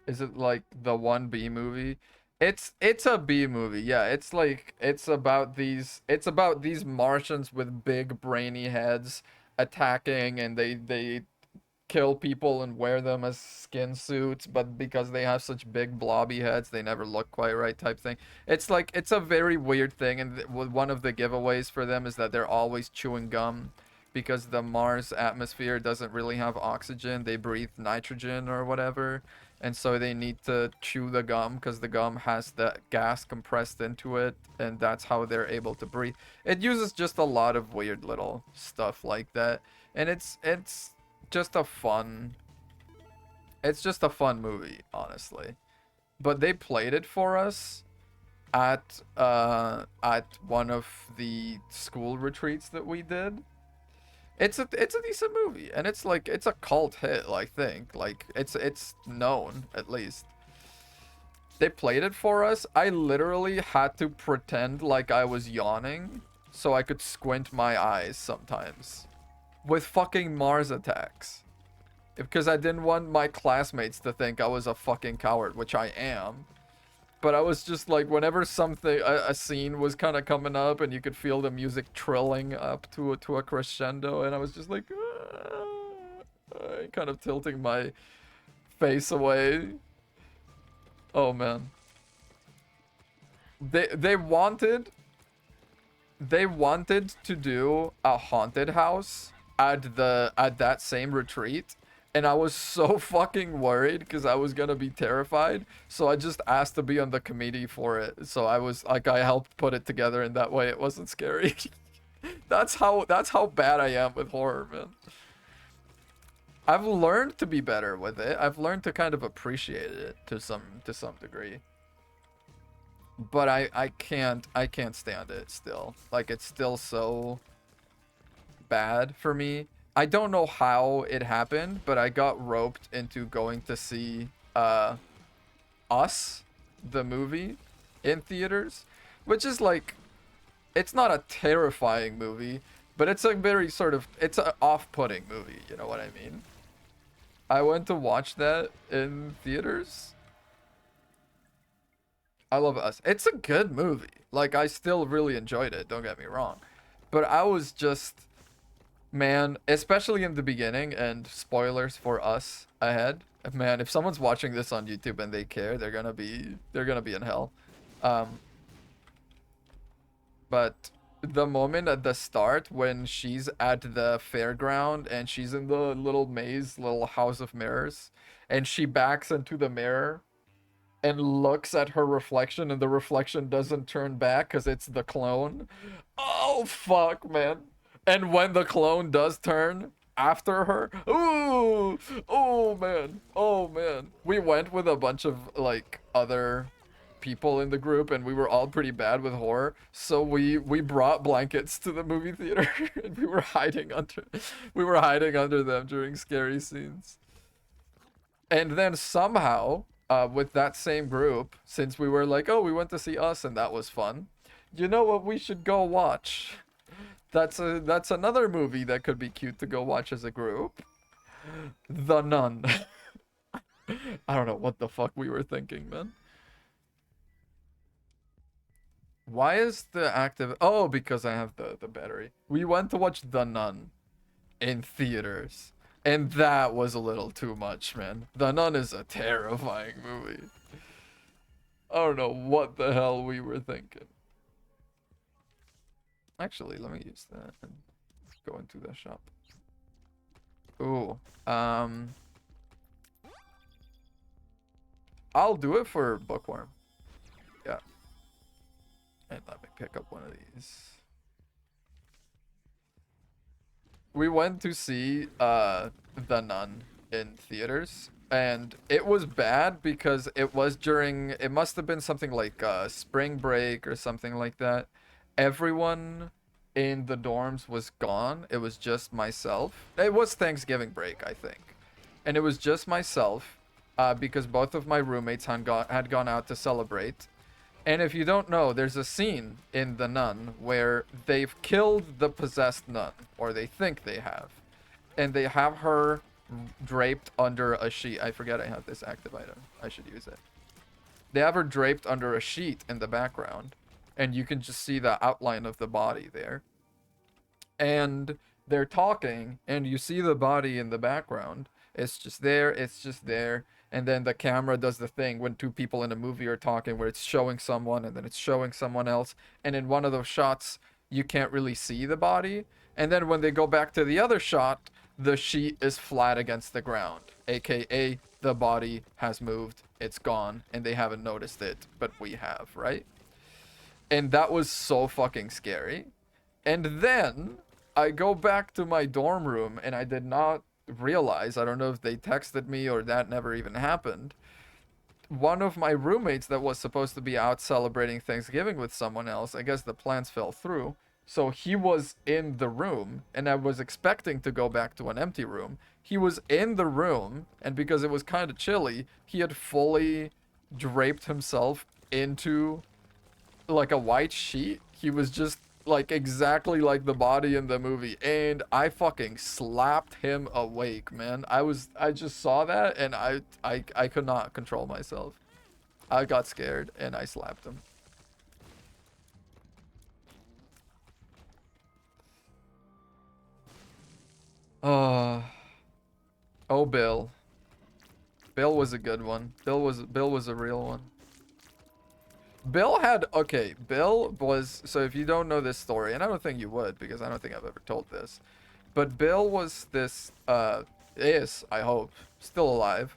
Is it like the 1B movie? It's a B movie. Yeah, it's like it's about these Martians with big brainy heads attacking, and they kill people and wear them as skin suits, but because they have such big blobby heads, they never look quite right type thing. It's like it's a very weird thing, and one of the giveaways for them is that they're always chewing gum because the Mars atmosphere doesn't really have oxygen. They breathe nitrogen or whatever, and so they need to chew the gum because the gum has the gas compressed into it, and that's how they're able to breathe. It uses just a lot of weird little stuff like that, and it's just a fun it's just a fun movie, honestly. But they played it for us at one of the school retreats that we did. It's a decent movie, and it's like it's a cult hit, I think. Like it's known at least. They played it for us. I literally had to pretend like I was yawning so I could squint my eyes sometimes with fucking Mars Attacks. Because I didn't want my classmates to think I was a fucking coward, which I am. But I was just like, whenever something, a scene was kind of coming up, and you could feel the music trilling up to a crescendo, and I was just like, kind of tilting my face away. Oh man, they wanted to do a haunted house at that same retreat, And I was so fucking worried because I was gonna be terrified. So I just asked to be on the committee for it. So I was like, I helped put it together, and that way it wasn't scary. That's how bad I am with horror, man. I've learned to be better with it. I've learned to kind of appreciate it to some degree. But I can't stand it still. Like, it's still so bad for me. I don't know how it happened, but I got roped into going to see Us, the movie, in theaters, which is like, it's not a terrifying movie, but it's a very sort of, it's an off-putting movie, you know what I mean? I went to watch that in theaters. I love Us. It's a good movie. Like, I still really enjoyed it, don't get me wrong. But I was just, man, especially in the beginning, and spoilers for Us ahead. Man, if someone's watching this on YouTube and they care, they're gonna be in hell. But the moment at the start when she's at the fairground and she's in the little maze, little house of mirrors, and she backs into the mirror and looks at her reflection, and the reflection doesn't turn back because it's the clone. Oh, fuck, man. And when the clone does turn after her, ooh, oh, man. Oh, man. We went with a bunch of, like, other people in the group, and we were all pretty bad with horror, so we brought blankets to the movie theater and we were hiding under them during scary scenes. And then somehow, with that same group, since we were like, oh, we went to see Us and that was fun, you know what we should go watch? That's another movie that could be cute to go watch as a group. The Nun. I don't know what the fuck we were thinking, man. Why is the active... Oh, because I have the battery. We went to watch The Nun in theaters. And that was a little too much, man. The Nun is a terrifying movie. I don't know what the hell we were thinking. Actually, let me use that and go into the shop. Ooh. I'll do it for Bookworm. Yeah. And let me pick up one of these. We went to see The Nun in theaters, and it was bad because it was during, it must have been something like spring break or something like that. Everyone in the dorms was gone. It was just myself. It was Thanksgiving break, I think. And it was just myself because both of my roommates had gone out to celebrate. And if you don't know, there's a scene in The Nun where they've killed the possessed nun, or they think they have. And they have her draped under a sheet. I forget I have this active item. I should use it. They have her draped under a sheet in the background, and you can just see the outline of the body there. And they're talking, and you see the body in the background. It's just there, it's just there. And then the camera does the thing when two people in a movie are talking where it's showing someone and then it's showing someone else. And in one of those shots, you can't really see the body. And then when they go back to the other shot, the sheet is flat against the ground. AKA, the body has moved, it's gone, and they haven't noticed it, but we have, right? And that was so fucking scary. And then I go back to my dorm room and I did not realize, I don't know if they texted me or that never even happened, one of my roommates that was supposed to be out celebrating Thanksgiving with someone else, I guess the plans fell through, so he was in the room, and I was expecting to go back to an empty room. He was in the room, and because it was kind of chilly, he had fully draped himself into like a white sheet. He was just like exactly like the body in the movie, and I fucking slapped him awake, man. I just saw that and I could not control myself. I got scared and I slapped him. Oh, Bill. Bill was a good one. Bill was a real one. Bill was, so if you don't know this story, and I don't think you would because I don't think I've ever told this, but Bill was this is, I hope, still alive,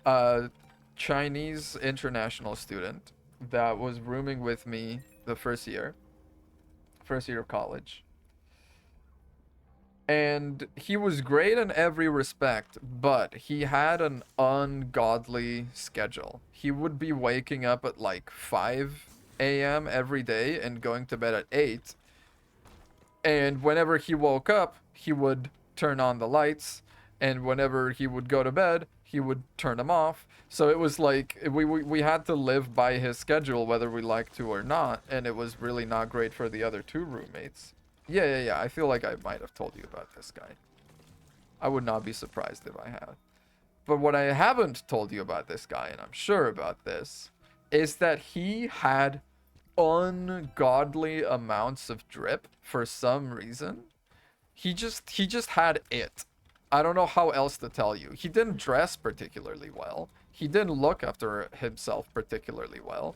a Chinese international student that was rooming with me the first year of college. And he was great in every respect, but he had an ungodly schedule. He would be waking up at like 5 a.m. every day and going to bed at 8. And whenever he woke up, he would turn on the lights, and whenever he would go to bed, he would turn them off. So it was like we had to live by his schedule whether we liked to or not, and it was really not great for the other two roommates. Yeah. I feel like I might have told you about this guy. I would not be surprised if I had. But what I haven't told you about this guy, and I'm sure about this, is that he had ungodly amounts of drip for some reason. He just had it. I don't know how else to tell you. He didn't dress particularly well. He didn't look after himself particularly well.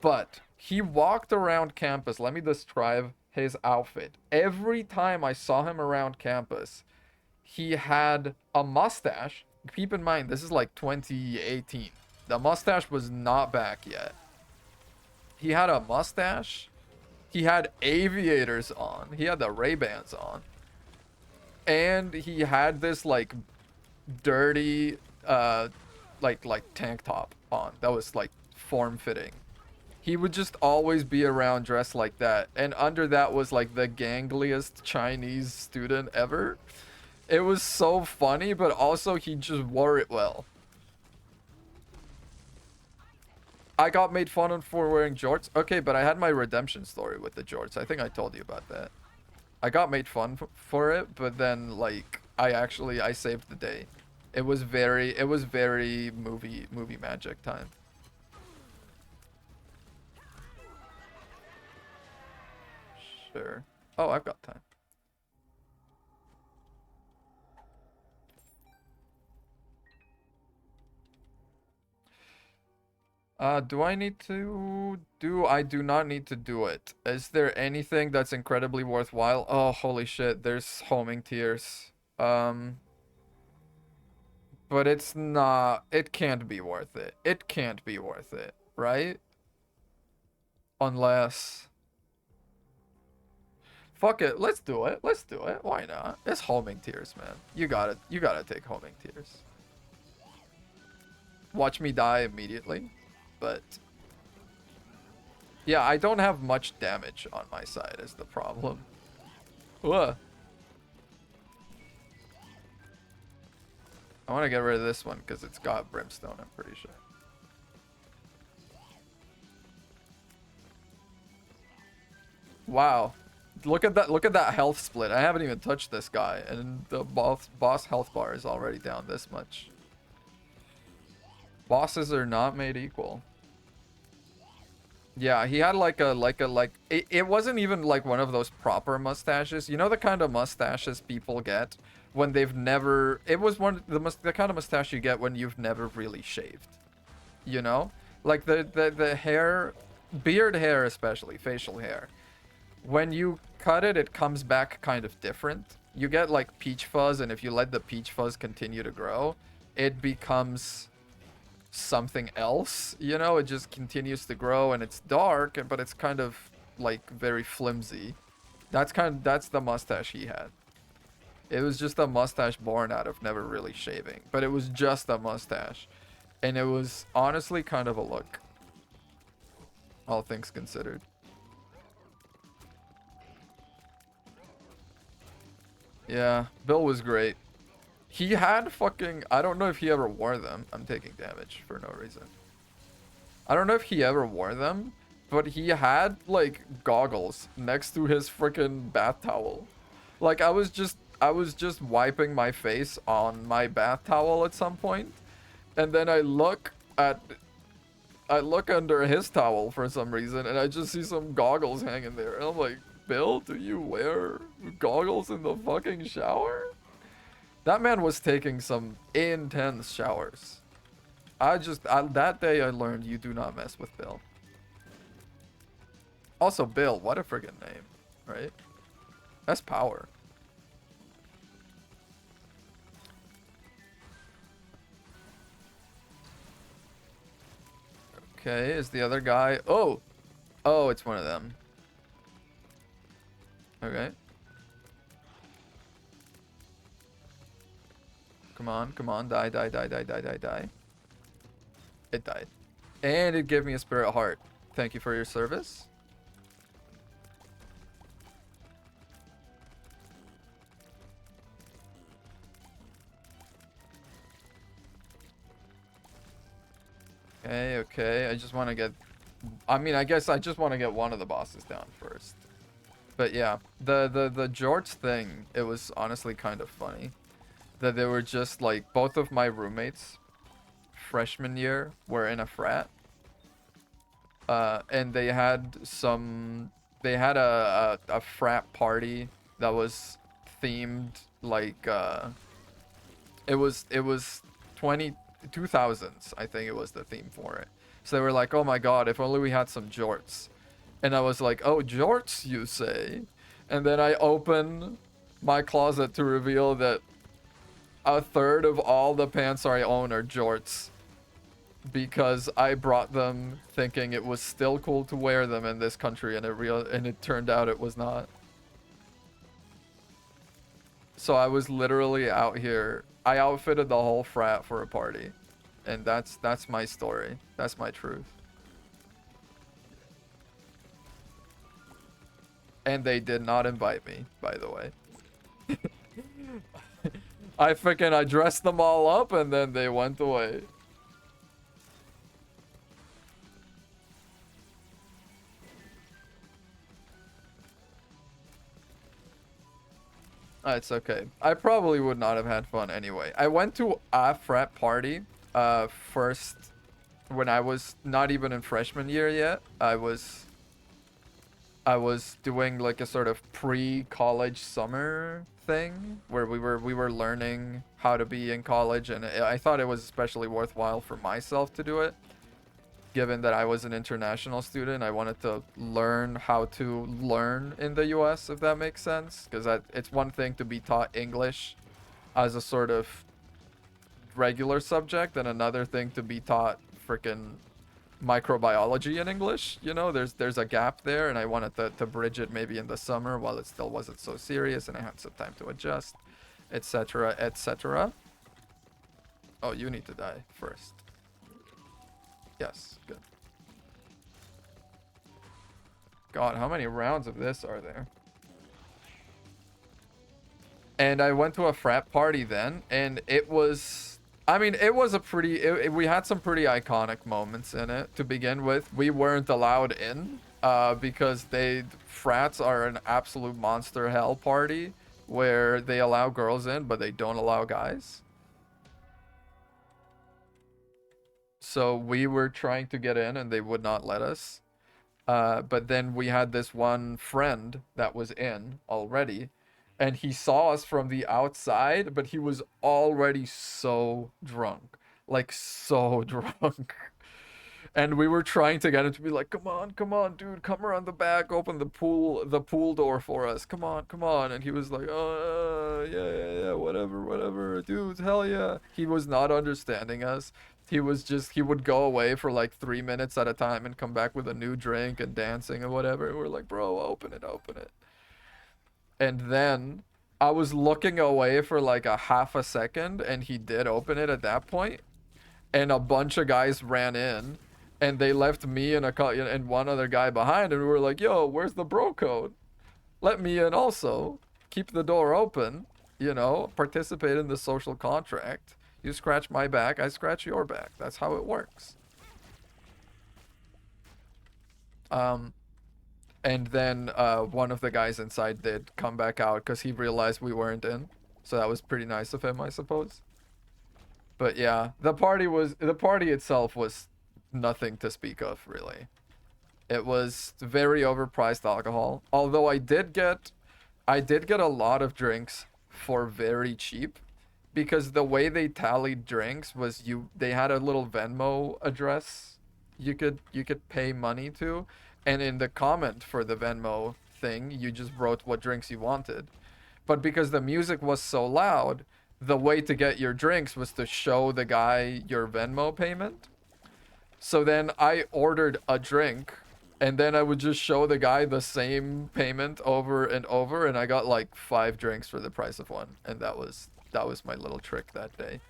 But he walked around campus. Let me describe his outfit. Every time I saw him around campus, he had a mustache. Keep in mind, this is like 2018. The mustache was not back yet. He had a mustache. He had aviators on. He had the Ray-Bans on. And he had this like dirty like tank top on that was like form-fitting. He would just always be around dressed like that. And under that was like the gangliest Chinese student ever. It was so funny, but also he just wore it well. I got made fun of for wearing jorts. Okay, but I had my redemption story with the jorts. I think I told you about that. I got made fun for it, but then like I saved the day. It was very movie magic time. Sure. Oh, I've got time. Do I need to do? I do not need to do it. Is there anything that's incredibly worthwhile? Oh, holy shit, there's homing tears. But it's not, it can't be worth it. It can't be worth it, right? Unless, fuck it, let's do it. Let's do it. Why not? It's homing tears, man. You gotta take homing tears. Watch me die immediately, but yeah, I don't have much damage on my side is the problem. Ugh. I want to get rid of this one because it's got brimstone, I'm pretty sure. Wow. Look at that health split. I haven't even touched this guy, and the boss health bar is already down this much. Bosses are not made equal. Yeah, he had like it wasn't even like one of those proper mustaches. You know the kind of mustaches people get when they've never, it was the kind of mustache you get when you've never really shaved. You know? Like the hair, beard hair especially, facial hair. When you cut it, it comes back kind of different. You get like peach fuzz, and if you let the peach fuzz continue to grow, it becomes something else, you know. It just continues to grow, and it's dark, but it's kind of like very flimsy. That's the mustache he had. It was just a mustache born out of never really shaving, but it was just a mustache, and it was honestly kind of a look, all things considered. Yeah, Bill was great. He had fucking, I don't know if he ever wore them. I'm taking damage for no reason. I don't know if he ever wore them, but he had like goggles next to his freaking bath towel. Like I was just wiping my face on my bath towel at some point, and then I look under his towel for some reason, and I just see some goggles hanging there, and I'm like, Bill, do you wear goggles in the fucking shower? That man was taking some intense showers. That day I learned you do not mess with Bill. Also, Bill, what a friggin' name, right? That's power. Okay, is the other guy... Oh! Oh, it's one of them. Okay. Come on, come on. Die, die, die, die, die, die, die. It died. And it gave me a spirit heart. Thank you for your service. Okay, okay. I just want to get... I mean, I guess I just want to get one of the bosses down first. But yeah, the George thing, it was honestly kind of funny. That they were just like, both of my roommates, freshman year, were in a frat. And they had a frat party that was themed like, it was 2000s, I think it was the theme for it. So they were like, oh my god, if only we had some jorts. And I was like, oh, jorts, you say? And then I open my closet to reveal that a third of all the pants I own are jorts. Because I brought them thinking it was still cool to wear them in this country, and it turned out it was not. So I was literally out here. I outfitted the whole frat for a party. And that's my story. That's my truth. And they did not invite me, by the way. I dressed them all up and then they went away. It's okay. I probably would not have had fun anyway. I went to a frat party first when I was not even in freshman year yet. I was doing like a sort of pre-college summer thing where we were learning how to be in college, and I thought it was especially worthwhile for myself to do it. Given that I was an international student, I wanted to learn how to learn in the US, if that makes sense. Because it's one thing to be taught English as a sort of regular subject, and another thing to be taught freaking microbiology in English. You know, there's a gap there, and I wanted to bridge it maybe in the summer while it still wasn't so serious, and I had some time to adjust, etc., etc. Oh, you need to die first. Yes, good. God, how many rounds of this are there? And I went to a frat party then, and it was... I mean, it was a pretty... we had some pretty iconic moments in it to begin with. We weren't allowed in because frats are an absolute monster hell party where they allow girls in, but they don't allow guys. So we were trying to get in and they would not let us. But then we had this one friend that was in already, and he saw us from the outside, but he was already so drunk. Like, so drunk. And we were trying to get him to be like, come on, dude, come around the back, open the pool door for us. Come on. And he was like, oh, yeah, whatever, dude, hell yeah. He was not understanding us. He would go away for like 3 minutes at a time and come back with a new drink and dancing and whatever. And we're like, bro, open it. And then I was looking away for like a half a second, and he did open it at that point. And a bunch of guys ran in, and they left me and one other guy behind, and we were like, yo, where's the bro code? Let me in also. Keep the door open, you know, participate in the social contract. You scratch my back, I scratch your back. That's how it works. And then one of the guys inside did come back out because he realized we weren't in. So that was pretty nice of him, I suppose. But yeah, the party itself was nothing to speak of, really. It was very overpriced alcohol. Although I did get a lot of drinks for very cheap. Because the way they tallied drinks was they had a little Venmo address you could pay money to, and in the comment for the Venmo thing you just wrote what drinks you wanted. But because the music was so loud, the way to get your drinks was to show the guy your Venmo payment. So then I ordered a drink, and then I would just show the guy the same payment over and over, and I got like 5 drinks for the price of one, and that was my little trick that day.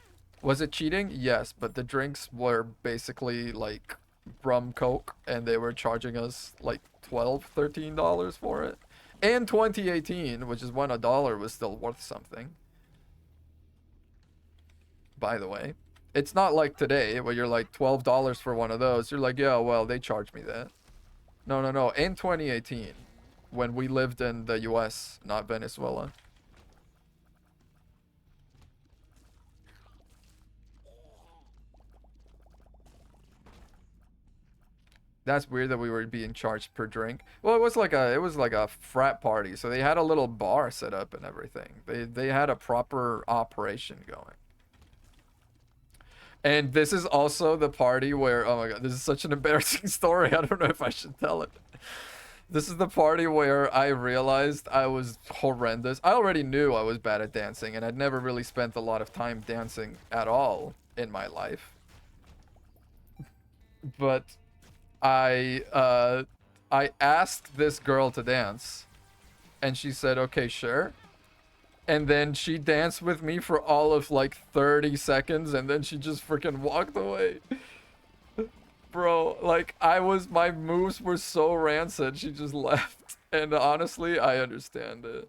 Was it cheating? Yes, but the drinks were basically like rum coke, and they were charging us like 12, $13 for it. And 2018, which is when a dollar was still worth something, by the way. It's not like today where you're like $12 for one of those. You're like, yeah, well, they charged me that. No, no, no. In 2018, when we lived in the US, not Venezuela. That's weird that we were being charged per drink. Well, it was like a frat party, so they had a little bar set up and everything. They had a proper operation going. And this is also the party where, oh my god, this is such an embarrassing story. I don't know if I should tell it. This is the party where I realized I was horrendous. I already knew I was bad at dancing, and I'd never really spent a lot of time dancing at all in my life. But I asked this girl to dance, and she said, "Okay, sure." And then she danced with me for all of like 30 seconds, and then she just freaking walked away. Bro, like my moves were so rancid, she just left. And honestly, I understand it.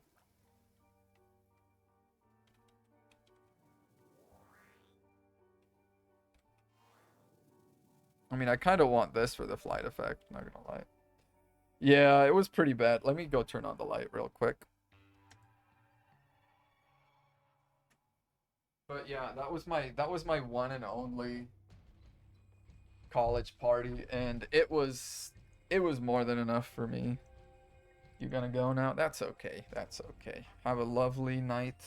I mean, I kind of want this for the flight effect, not gonna lie. Yeah, it was pretty bad. Let me go turn on the light real quick. But yeah, that was my one and only college party, and it was more than enough for me. You gonna go now? That's okay. That's okay. Have a lovely night.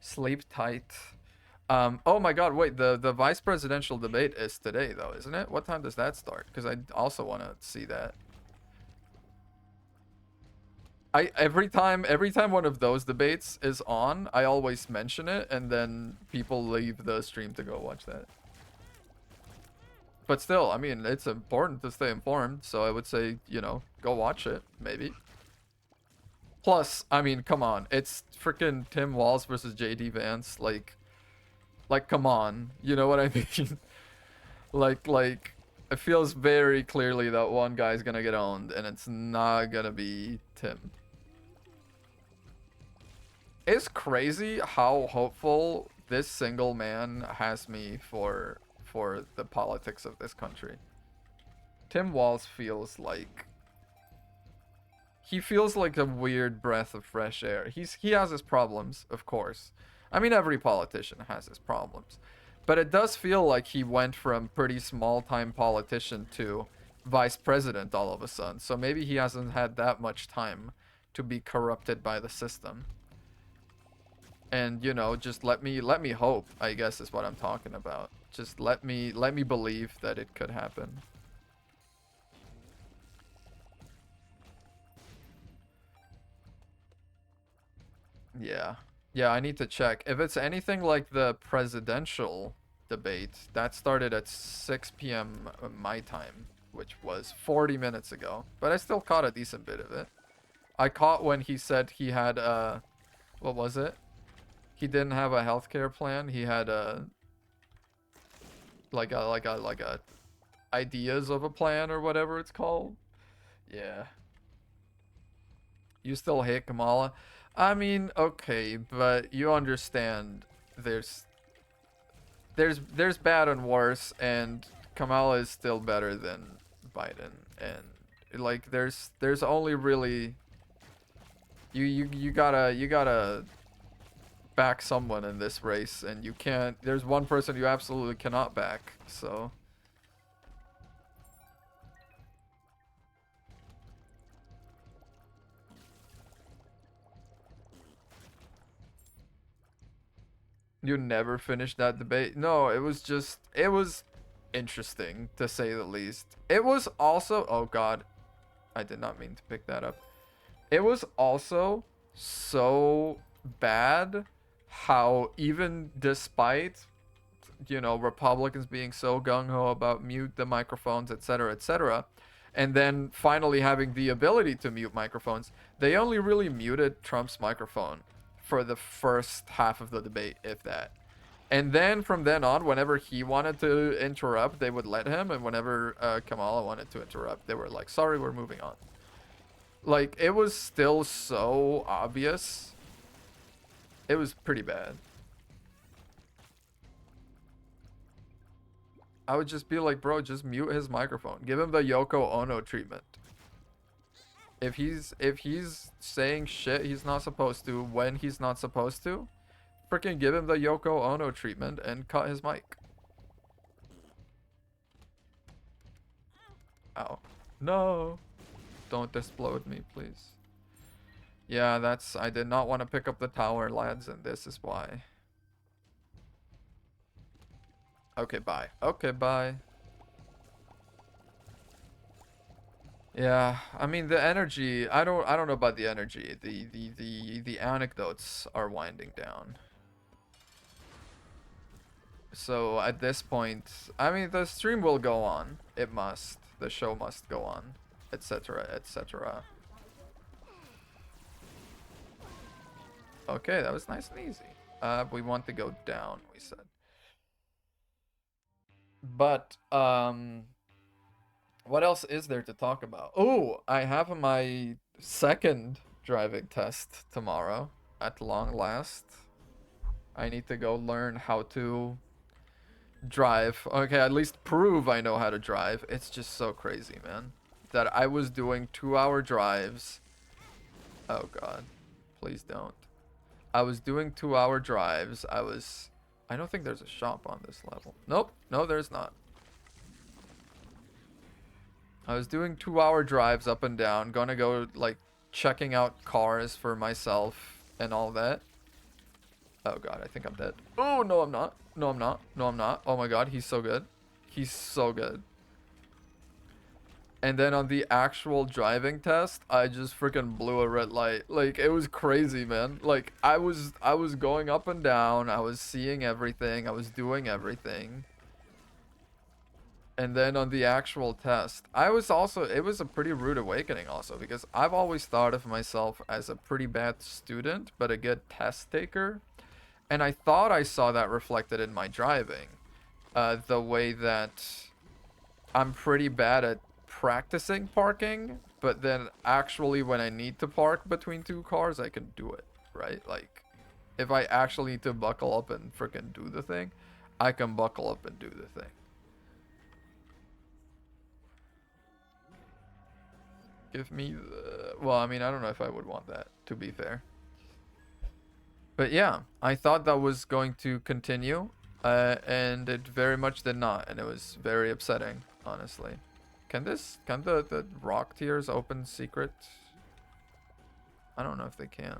Sleep tight. Oh my god, wait, the vice presidential debate is today though, isn't it? What time does that start? Because I also want to see that. Every time one of those debates is on, I always mention it, and then people leave the stream to go watch that. But still, I mean, it's important to stay informed, so I would say, go watch it, maybe. Plus, I mean, come on, it's freaking Tim Walz versus JD Vance, like, come on, you know what I mean? like, it feels very clearly that one guy's gonna get owned, and it's not gonna be Tim. It's crazy how hopeful this single man has me for the politics of this country. Tim Walz feels like a weird breath of fresh air. He has his problems, of course. I mean, every politician has his problems. But it does feel like he went from pretty small-time politician to vice president all of a sudden. So maybe he hasn't had that much time to be corrupted by the system. And just let me hope, I guess is what I'm talking about. Just let me believe that it could happen. Yeah. Yeah, I need to check. If it's anything like the presidential debate, that started at 6 p.m. My time, which was 40 minutes ago. But I still caught a decent bit of it. I caught when he said he had what was it? He didn't have a healthcare plan. He had like a ideas of a plan or whatever it's called. Yeah. You still hate Kamala? I mean, okay, but you understand there's there's bad and worse, and Kamala is still better than Biden, and like there's only really you gotta back someone in this race, and you can't. There's one person you absolutely cannot back, so. You never finished that debate? No, it was interesting to say the least. It was also, oh god, I did not mean to pick that up. It was also so bad how even despite you know, Republicans being so gung-ho about mute the microphones, etc., etc., and then finally having the ability to mute microphones, they only really muted Trump's microphone for the first half of the debate, if that. And then from then on, whenever he wanted to interrupt, they would let him, and whenever Kamala wanted to interrupt, they were like, sorry, we're moving on. Like, it was still so obvious. It was pretty bad. I would just be like, bro, just mute his microphone. Give him the Yoko Ono treatment. If he's saying shit he's not supposed to when he's not supposed to, freaking give him the Yoko Ono treatment and cut his mic. Ow. No. Don't explode me, please. Yeah, I did not want to pick up the tower, lads, and this is why. Okay, bye. Okay, bye. Yeah, I mean the energy, I don't know about the energy. The anecdotes are winding down. So at this point, I mean the stream will go on. It must. The show must go on, etc., etc. Okay, that was nice and easy. We want to go down, we said. But what else is there to talk about? Oh, I have my second driving test tomorrow at long last. I need to go learn how to drive. Okay, at least prove I know how to drive. It's just so crazy, man. That I was doing 2-hour drives. Oh god. Please don't. I was doing 2-hour drives. I don't think there's a shop on this level. Nope. No, there's not. I was doing 2-hour drives up and down. Gonna go, like, checking out cars for myself and all that. Oh god, I think I'm dead. Oh, no, I'm not. No, I'm not. No, I'm not. Oh my god, he's so good. He's so good. And then on the actual driving test, I just freaking blew a red light. Like, it was crazy, man. Like, I was going up and down. I was seeing everything. I was doing everything. And then on the actual test, it was a pretty rude awakening also, because I've always thought of myself as a pretty bad student, but a good test taker. And I thought I saw that reflected in my driving. The way that I'm pretty bad at practicing parking, but then actually when I need to park between two cars, I can do it, right? Like, if I actually need to buckle up and freaking do the thing, I can buckle up and do the thing. Give me the... Well, I mean, I don't know if I would want that, to be fair. But yeah, I thought that was going to continue, and it very much did not, and it was very upsetting, honestly. Can the rock tiers open secret? I don't know if they can.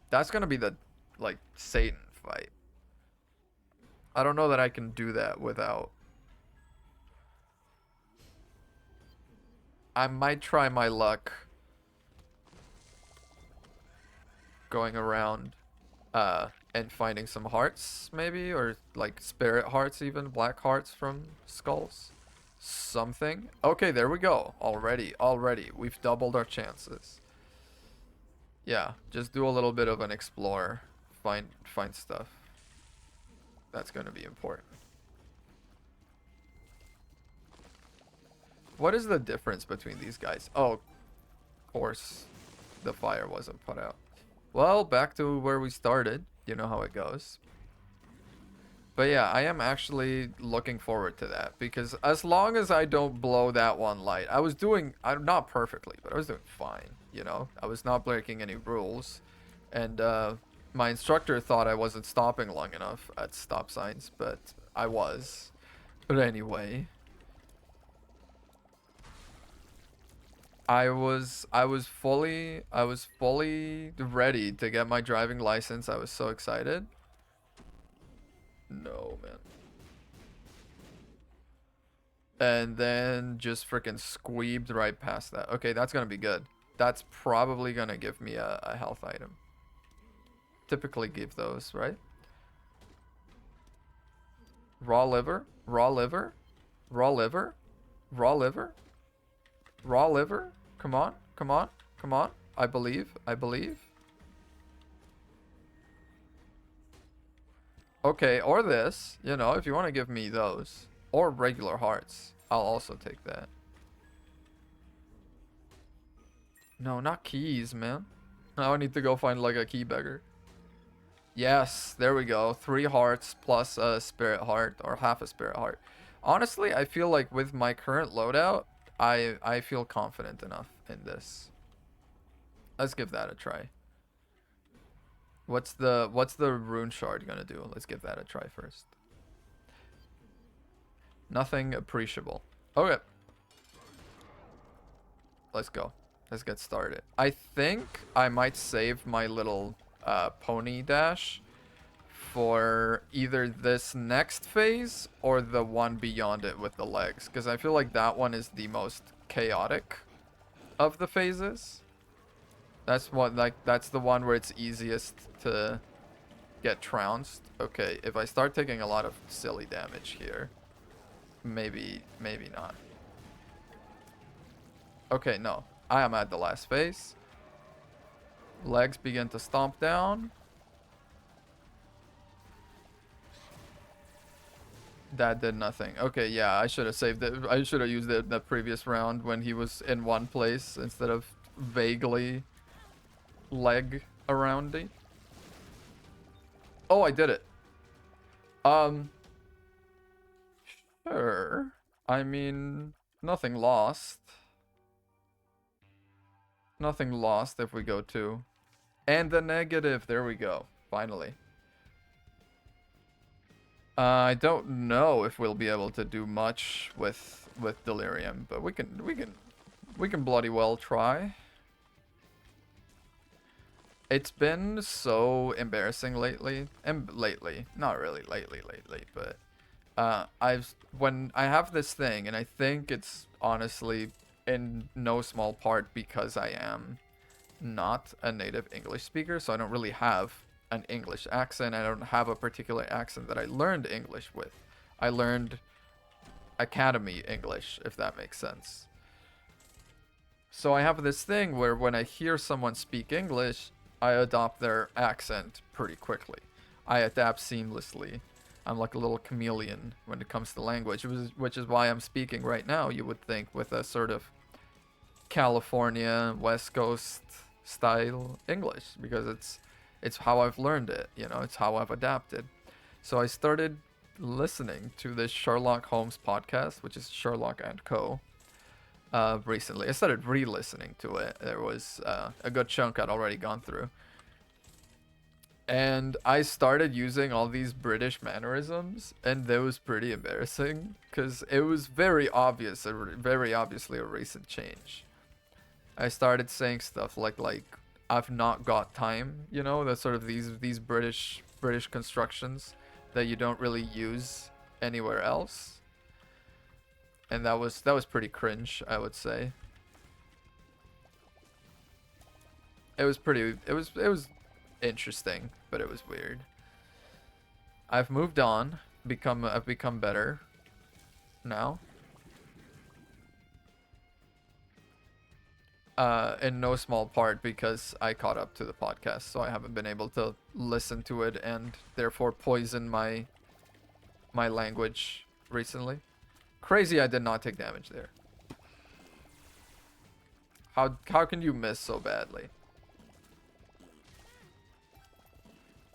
That's gonna be the, like, Satan fight. I don't know that I can do that without... I might try my luck going around and finding some hearts, maybe, or like spirit hearts, even black hearts from skulls, something. Okay, there we go. Already we've doubled our chances. Yeah, just do a little bit of an explore, find stuff. That's going to be important. What is the difference between these guys? Oh, of course the fire wasn't put out. Well, back to where we started. You know how it goes. But yeah, I am actually looking forward to that, because as long as I don't blow that one light, I'm not perfectly, but I was doing fine, you know? I was not breaking any rules. And my instructor thought I wasn't stopping long enough at stop signs, but I was. But anyway, I was fully ready to get my driving license. I was so excited. No, man. And then just freaking squeebed right past that. Okay, that's gonna be good. That's probably gonna give me a health item. Typically give those, right? Raw liver, raw liver, raw liver, raw liver, raw liver. Come on, come on, come on. I believe, I believe. Okay, or this, you know, if you want to give me those. Or regular hearts. I'll also take that. No, not keys, man. Now I need to go find like a key beggar. Yes, there we go. 3 hearts plus a spirit heart or half a spirit heart. Honestly, I feel like with my current loadout, I feel confident enough in this. Let's give that a try. What's the rune shard gonna do? Let's give that a try first. Nothing appreciable. Okay. Let's go. Let's get started. I think I might save my little pony dash for either this next phase or the one beyond it with the legs, because I feel like that one is the most chaotic of the phases. That's what, like, that's the one where it's easiest to get trounced. Okay, if I start taking a lot of silly damage here, maybe not. Okay, no. I am at the last phase. Legs begin to stomp down. That did nothing. Okay, yeah, I should have saved it. I should have used it the previous round when he was in one place instead of vaguely leg around it. Oh, I did it. Sure. I mean, nothing lost. Nothing lost if we go to. And the negative. There we go. Finally. I don't know if we'll be able to do much with delirium, but we can bloody well try. It's been so embarrassing lately. Not really lately, but when I have this thing, and I think it's honestly in no small part because I am not a native English speaker, so I don't really have an English accent. I don't have a particular accent that I learned English with. I learned Academy English, if that makes sense. So I have this thing where when I hear someone speak English, I adopt their accent pretty quickly. I adapt seamlessly. I'm like a little chameleon when it comes to language, which is why I'm speaking right now, you would think, with a sort of California, West Coast style English, because it's how I've learned it, you know, it's how I've adapted. So I started listening to this Sherlock Holmes podcast, which is Sherlock and Co. Recently. I started re-listening to it. There was a good chunk I'd already gone through. And I started using all these British mannerisms, and that was pretty embarrassing, because it was very obviously a recent change. I started saying stuff like I've not got time, you know, the sort of these British constructions that you don't really use anywhere else. And that was pretty cringe, I would say. It was interesting, but it was weird. I've moved on, I've become better now. In no small part because I caught up to the podcast, so I haven't been able to listen to it and therefore poison my language recently. Crazy I did not take damage there. How can you miss so badly?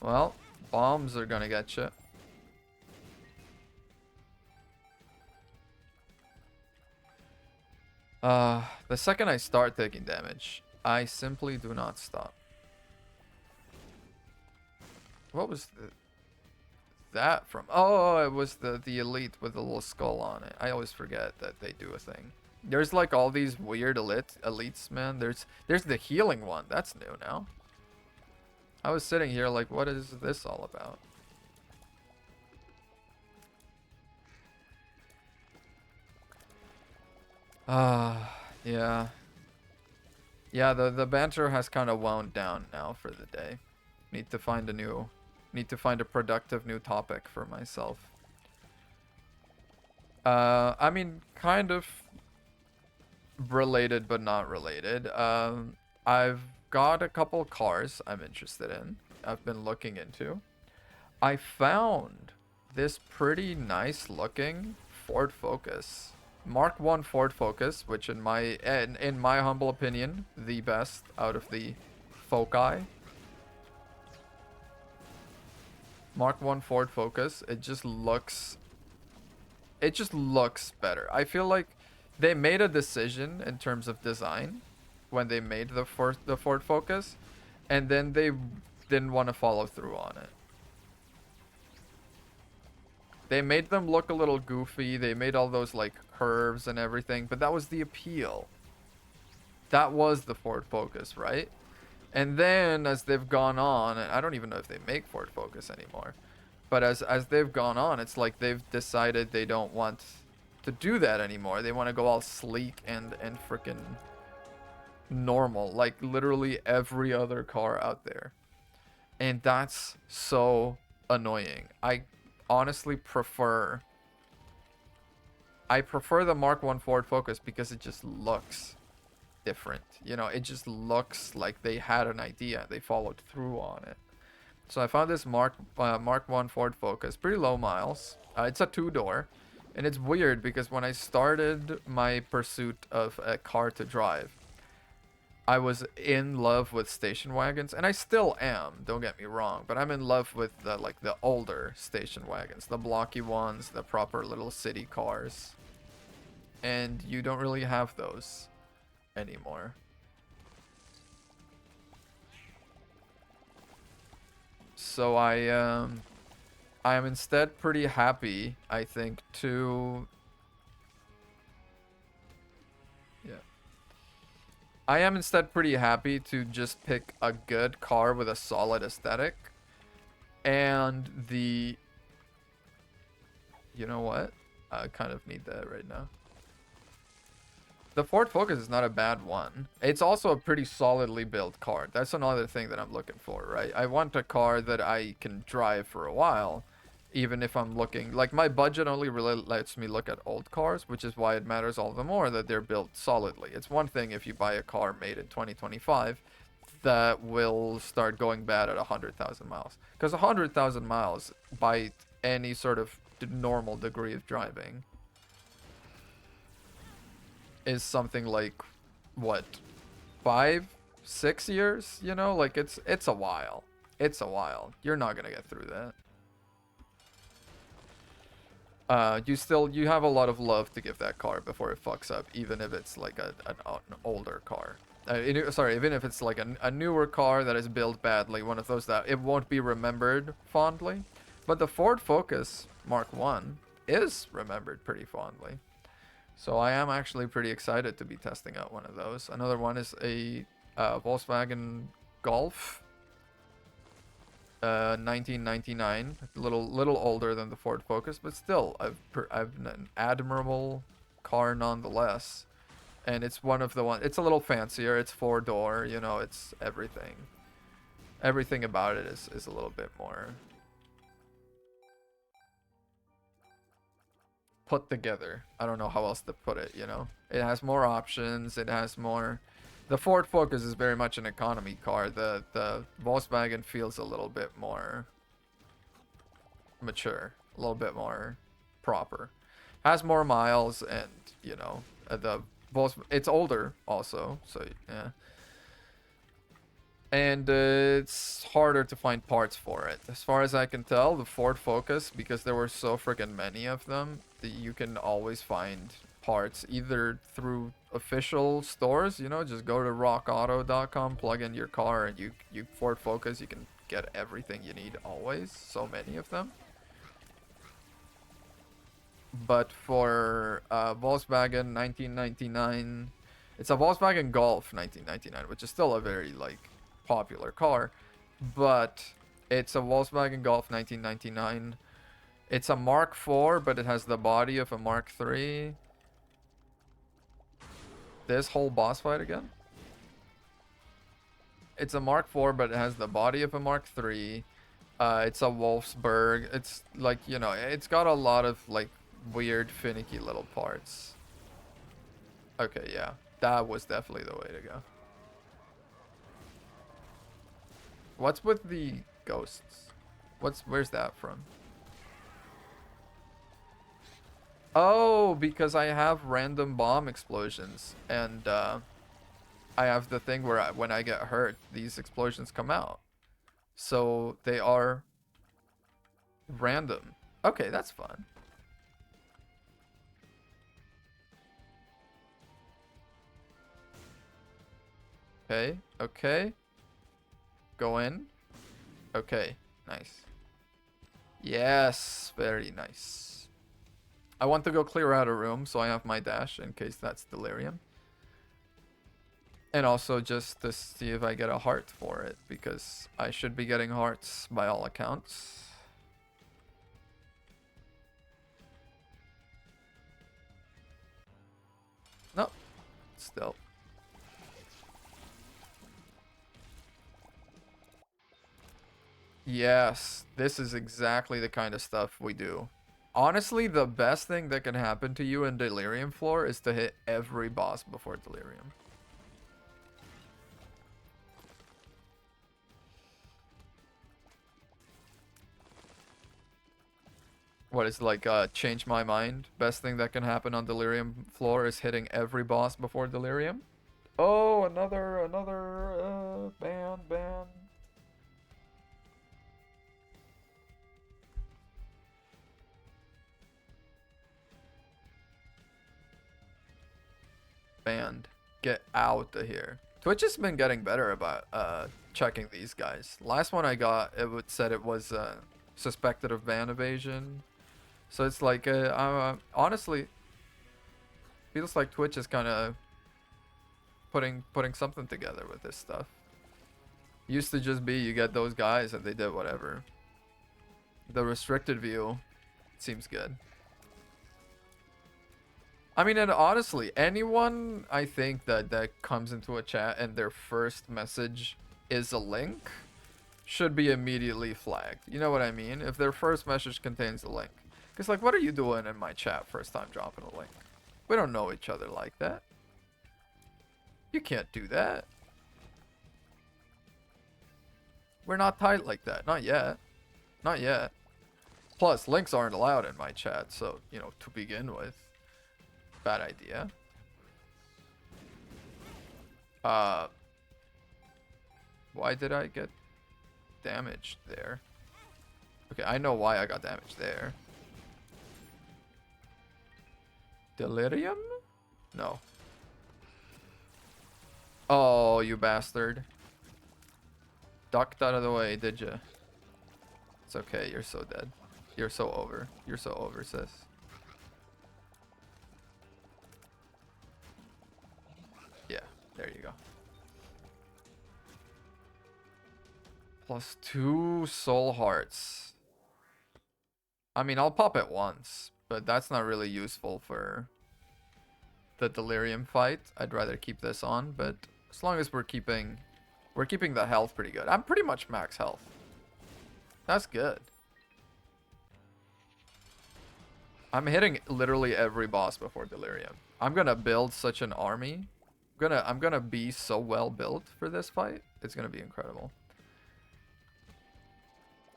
Well, bombs are gonna get you. The second I start taking damage, I simply do not stop. What was that from? Oh, it was the elite with the little skull on it. I always forget that they do a thing. There's like all these weird elites, man. There's the healing one. That's new now. I was sitting here like, what is this all about? Yeah. Yeah, the banter has kind of wound down now for the day. Need to find a productive new topic for myself. I mean, kind of related, but not related. I've got a couple cars I'm interested in. I've been looking into. I found this pretty nice looking Ford Focus. Mark 1 Ford Focus, which in my humble opinion, the best out of the Foci. Mark 1 Ford Focus, it just looks better. I feel like they made a decision in terms of design when they made the Ford Focus, and then they didn't want to follow through on it. They made them look a little goofy. They made all those like curves and everything, but that was the appeal. That was the Ford Focus, right? And then as they've gone on, and I don't even know if they make Ford Focus anymore, but as they've gone on, it's like they've decided they don't want to do that anymore. They want to go all sleek and freaking normal, like literally every other car out there. And that's so annoying. Honestly I prefer the Mark 1 Ford Focus because it just looks different. You know, it just looks like they had an idea. They followed through on it. So I found this Mark 1 Ford Focus, pretty low miles. It's a two-door, and it's weird because when I started my pursuit of a car to drive, I was in love with station wagons, and I still am, don't get me wrong, but I'm in love with the older station wagons, the blocky ones, the proper little city cars. And you don't really have those anymore. So I am instead pretty happy, I think, to yeah. I am instead pretty happy to just pick a good car with a solid aesthetic. And you know what? I kind of need that right now. The Ford Focus is not a bad one. It's also a pretty solidly built car. That's another thing that I'm looking for, right? I want a car that I can drive for a while, even if I'm looking... Like, my budget only really lets me look at old cars, which is why it matters all the more that they're built solidly. It's one thing if you buy a car made in 2025 that will start going bad at 100,000 miles. Because 100,000 miles, by any sort of normal degree of driving, is something like, what, 5, 6 years? You know, like it's a while. It's a while. You're not gonna get through that. You have a lot of love to give that car before it fucks up, even if it's like an older car. Sorry, even if it's like a newer car that is built badly, one of those that it won't be remembered fondly. But the Ford Focus Mark 1 is remembered pretty fondly. So I am actually pretty excited to be testing out one of those. Another one is a Volkswagen Golf, 1999. A little older than the Ford Focus, but still, I've an admirable car nonetheless. And it's one of the one. It's a little fancier. It's 4-door. You know, it's everything. Everything about it is a little bit more put together. I don't know how else to put it, you know. It has more options. It has more... The Ford Focus is very much an economy car. The Volkswagen feels a little bit more mature, a little bit more proper. Has more miles, and you know, it's older also, so yeah. And it's harder to find parts for it. As far as I can tell, the Ford Focus, because there were so freaking many of them, that you can always find parts either through official stores, you know, just go to rockauto.com, plug in your car, and you Ford Focus, you can get everything you need always. So many of them. But for Volkswagen 1999, it's a Volkswagen Golf 1999, which is still a very like popular car, but it's a Volkswagen Golf 1999. It's a Mark IV, but it has the body of a Mark III. This whole boss fight again? It's a Mark IV, but it has the body of a Mark III. It's a Wolfsburg. It's like, you know, it's got a lot of like weird, finicky little parts. Okay, yeah. That was definitely the way to go. What's with the ghosts? Where's that from? Oh, because I have random bomb explosions, and I have the thing where when I get hurt, these explosions come out. So they are random. Okay, that's fun. Okay, okay. Go in. Okay, nice. Yes, very nice. I want to go clear out a room, so I have my dash in case that's delirium. And also just to see if I get a heart for it, because I should be getting hearts by all accounts. Nope. Still. Yes, this is exactly the kind of stuff we do. Honestly, the best thing that can happen to you in Delirium Floor is to hit every boss before Delirium. What is like, change my mind? Best thing that can happen on Delirium Floor is hitting every boss before Delirium? Oh, another, ban. Banned. Get out of here. Twitch has been getting better about checking these guys. Last one I got, said it was suspected of ban evasion. So it's like, honestly, feels like Twitch is kind of putting something together with this stuff. Used to just be you get those guys and they did whatever. The restricted view seems good. I mean, and honestly, anyone I think that comes into a chat and their first message is a link should be immediately flagged. You know what I mean? If their first message contains a link. Because, like, what are you doing in my chat first time dropping a link? We don't know each other like that. You can't do that. We're not tight like that. Not yet. Not yet. Plus, links aren't allowed in my chat, so, you know, to begin with. Bad idea. Why did I get damaged there? Okay, I know why I got damaged there. Delirium? No. Oh, you bastard. Ducked out of the way, did you? It's okay, you're so dead. You're so over. You're so over, sis. Yeah, there you go. +2 soul hearts. I mean, I'll pop it once, but that's not really useful for the delirium fight. I'd rather keep this on, but as long as we're keeping the health pretty good. I'm pretty much max health. That's good. I'm hitting literally every boss before delirium. I'm gonna build such an army. I'm gonna be so well built for this fight. It's gonna be incredible.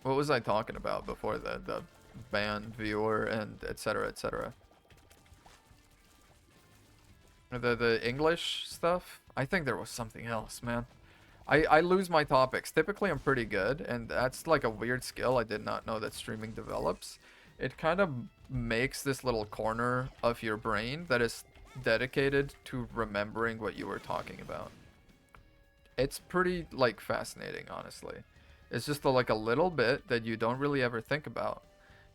What was I talking about before the banned viewer and etc etc? The English stuff? I think there was something else, man. I lose my topics. Typically I'm pretty good, and that's like a weird skill I did not know that streaming develops. It kind of makes this little corner of your brain that is dedicated to remembering what you were talking about. It's pretty, like, fascinating, honestly. It's just like a little bit that you don't really ever think about.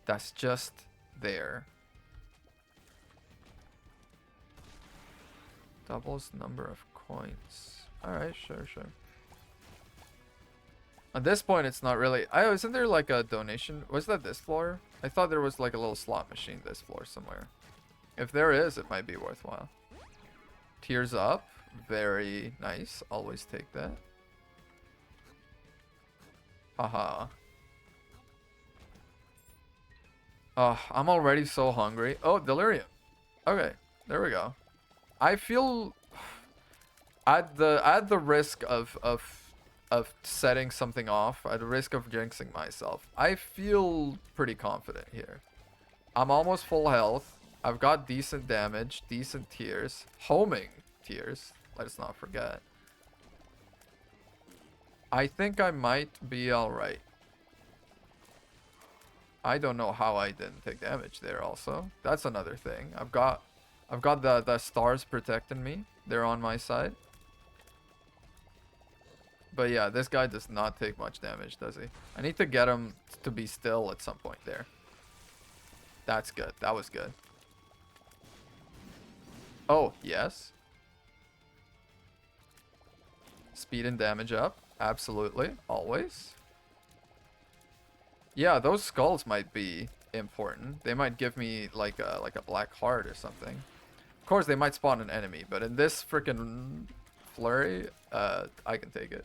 That's just there. Doubles number of coins. Alright, sure. At this point, it's not really... Oh, isn't there like a donation? Was that this floor? I thought there was like a little slot machine this floor somewhere. If there is, it might be worthwhile. Tears up. Very nice. Always take that. Haha. I'm already so hungry. Oh, delirium. Okay, there we go. I feel at the risk of setting something off, at the risk of jinxing myself, I feel pretty confident here. I'm almost full health. I've got decent damage, decent tears, homing tears. Let's not forget. I think I might be alright. I don't know how I didn't take damage there also. That's another thing. I've got the stars protecting me. They're on my side. But yeah, this guy does not take much damage, does he? I need to get him to be still at some point there. That's good. That was good. Oh, yes. Speed and damage up. Absolutely. Always. Yeah, those skulls might be important. They might give me like a black heart or something. Of course, they might spawn an enemy, but in this freaking flurry, I can take it.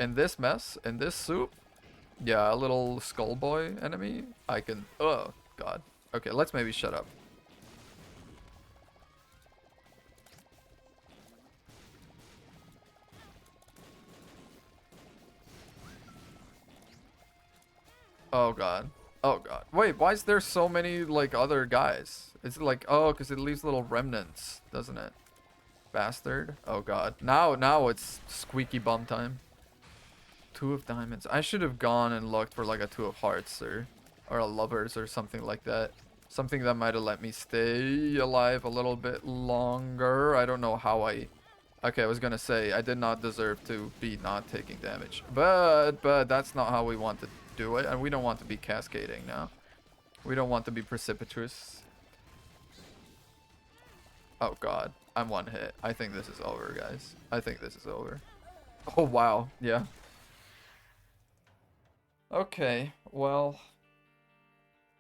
In this mess, in this soup, yeah, a little skull boy enemy, I can... Oh, God. Okay, let's maybe shut up. Oh, God. Oh, God. Wait, why is there so many, like, other guys? It's like, oh, because it leaves little remnants, doesn't it? Bastard. Oh, God. Now it's squeaky bum time. Two of diamonds. I should have gone and looked for, like, a two of hearts or a lovers or something like that. Something that might have let me stay alive a little bit longer. I don't know how I... Okay, I was gonna say, I did not deserve to be not taking damage. But that's not how we want to do it. And we don't want to be cascading now. We don't want to be precipitous. Oh, God. I'm one hit. I think this is over, guys. I think this is over. Oh, wow. Yeah. Okay, well...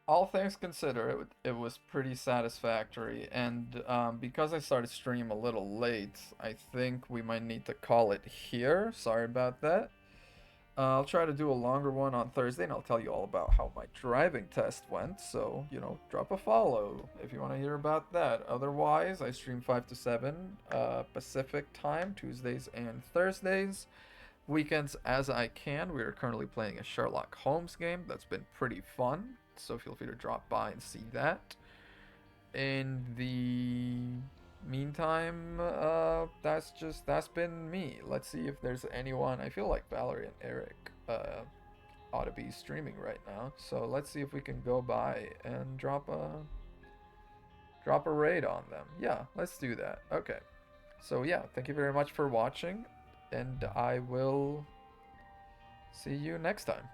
all things considered, it was pretty satisfactory, and because I started stream a little late, I think we might need to call it here. Sorry about that. I'll try to do a longer one on Thursday, and I'll tell you all about how my driving test went, so, you know, drop a follow if you want to hear about that. Otherwise, I stream 5 to 7 Pacific time, Tuesdays and Thursdays. Weekends as I can. We are currently playing a Sherlock Holmes game that's been pretty fun, so feel free to drop by and see that. In the meantime, that's been me. Let's see if there's anyone. I feel like Valerie and Eric ought to be streaming right now, so let's see if we can go by and drop a raid on them. Yeah, let's do that. Okay, so yeah, thank you very much for watching, and I will see you next time.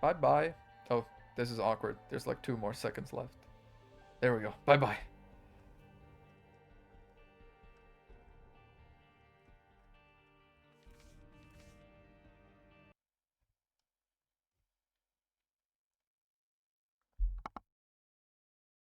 Bye bye. Oh, this is awkward. There's like 2 more seconds left. There we go. Bye bye.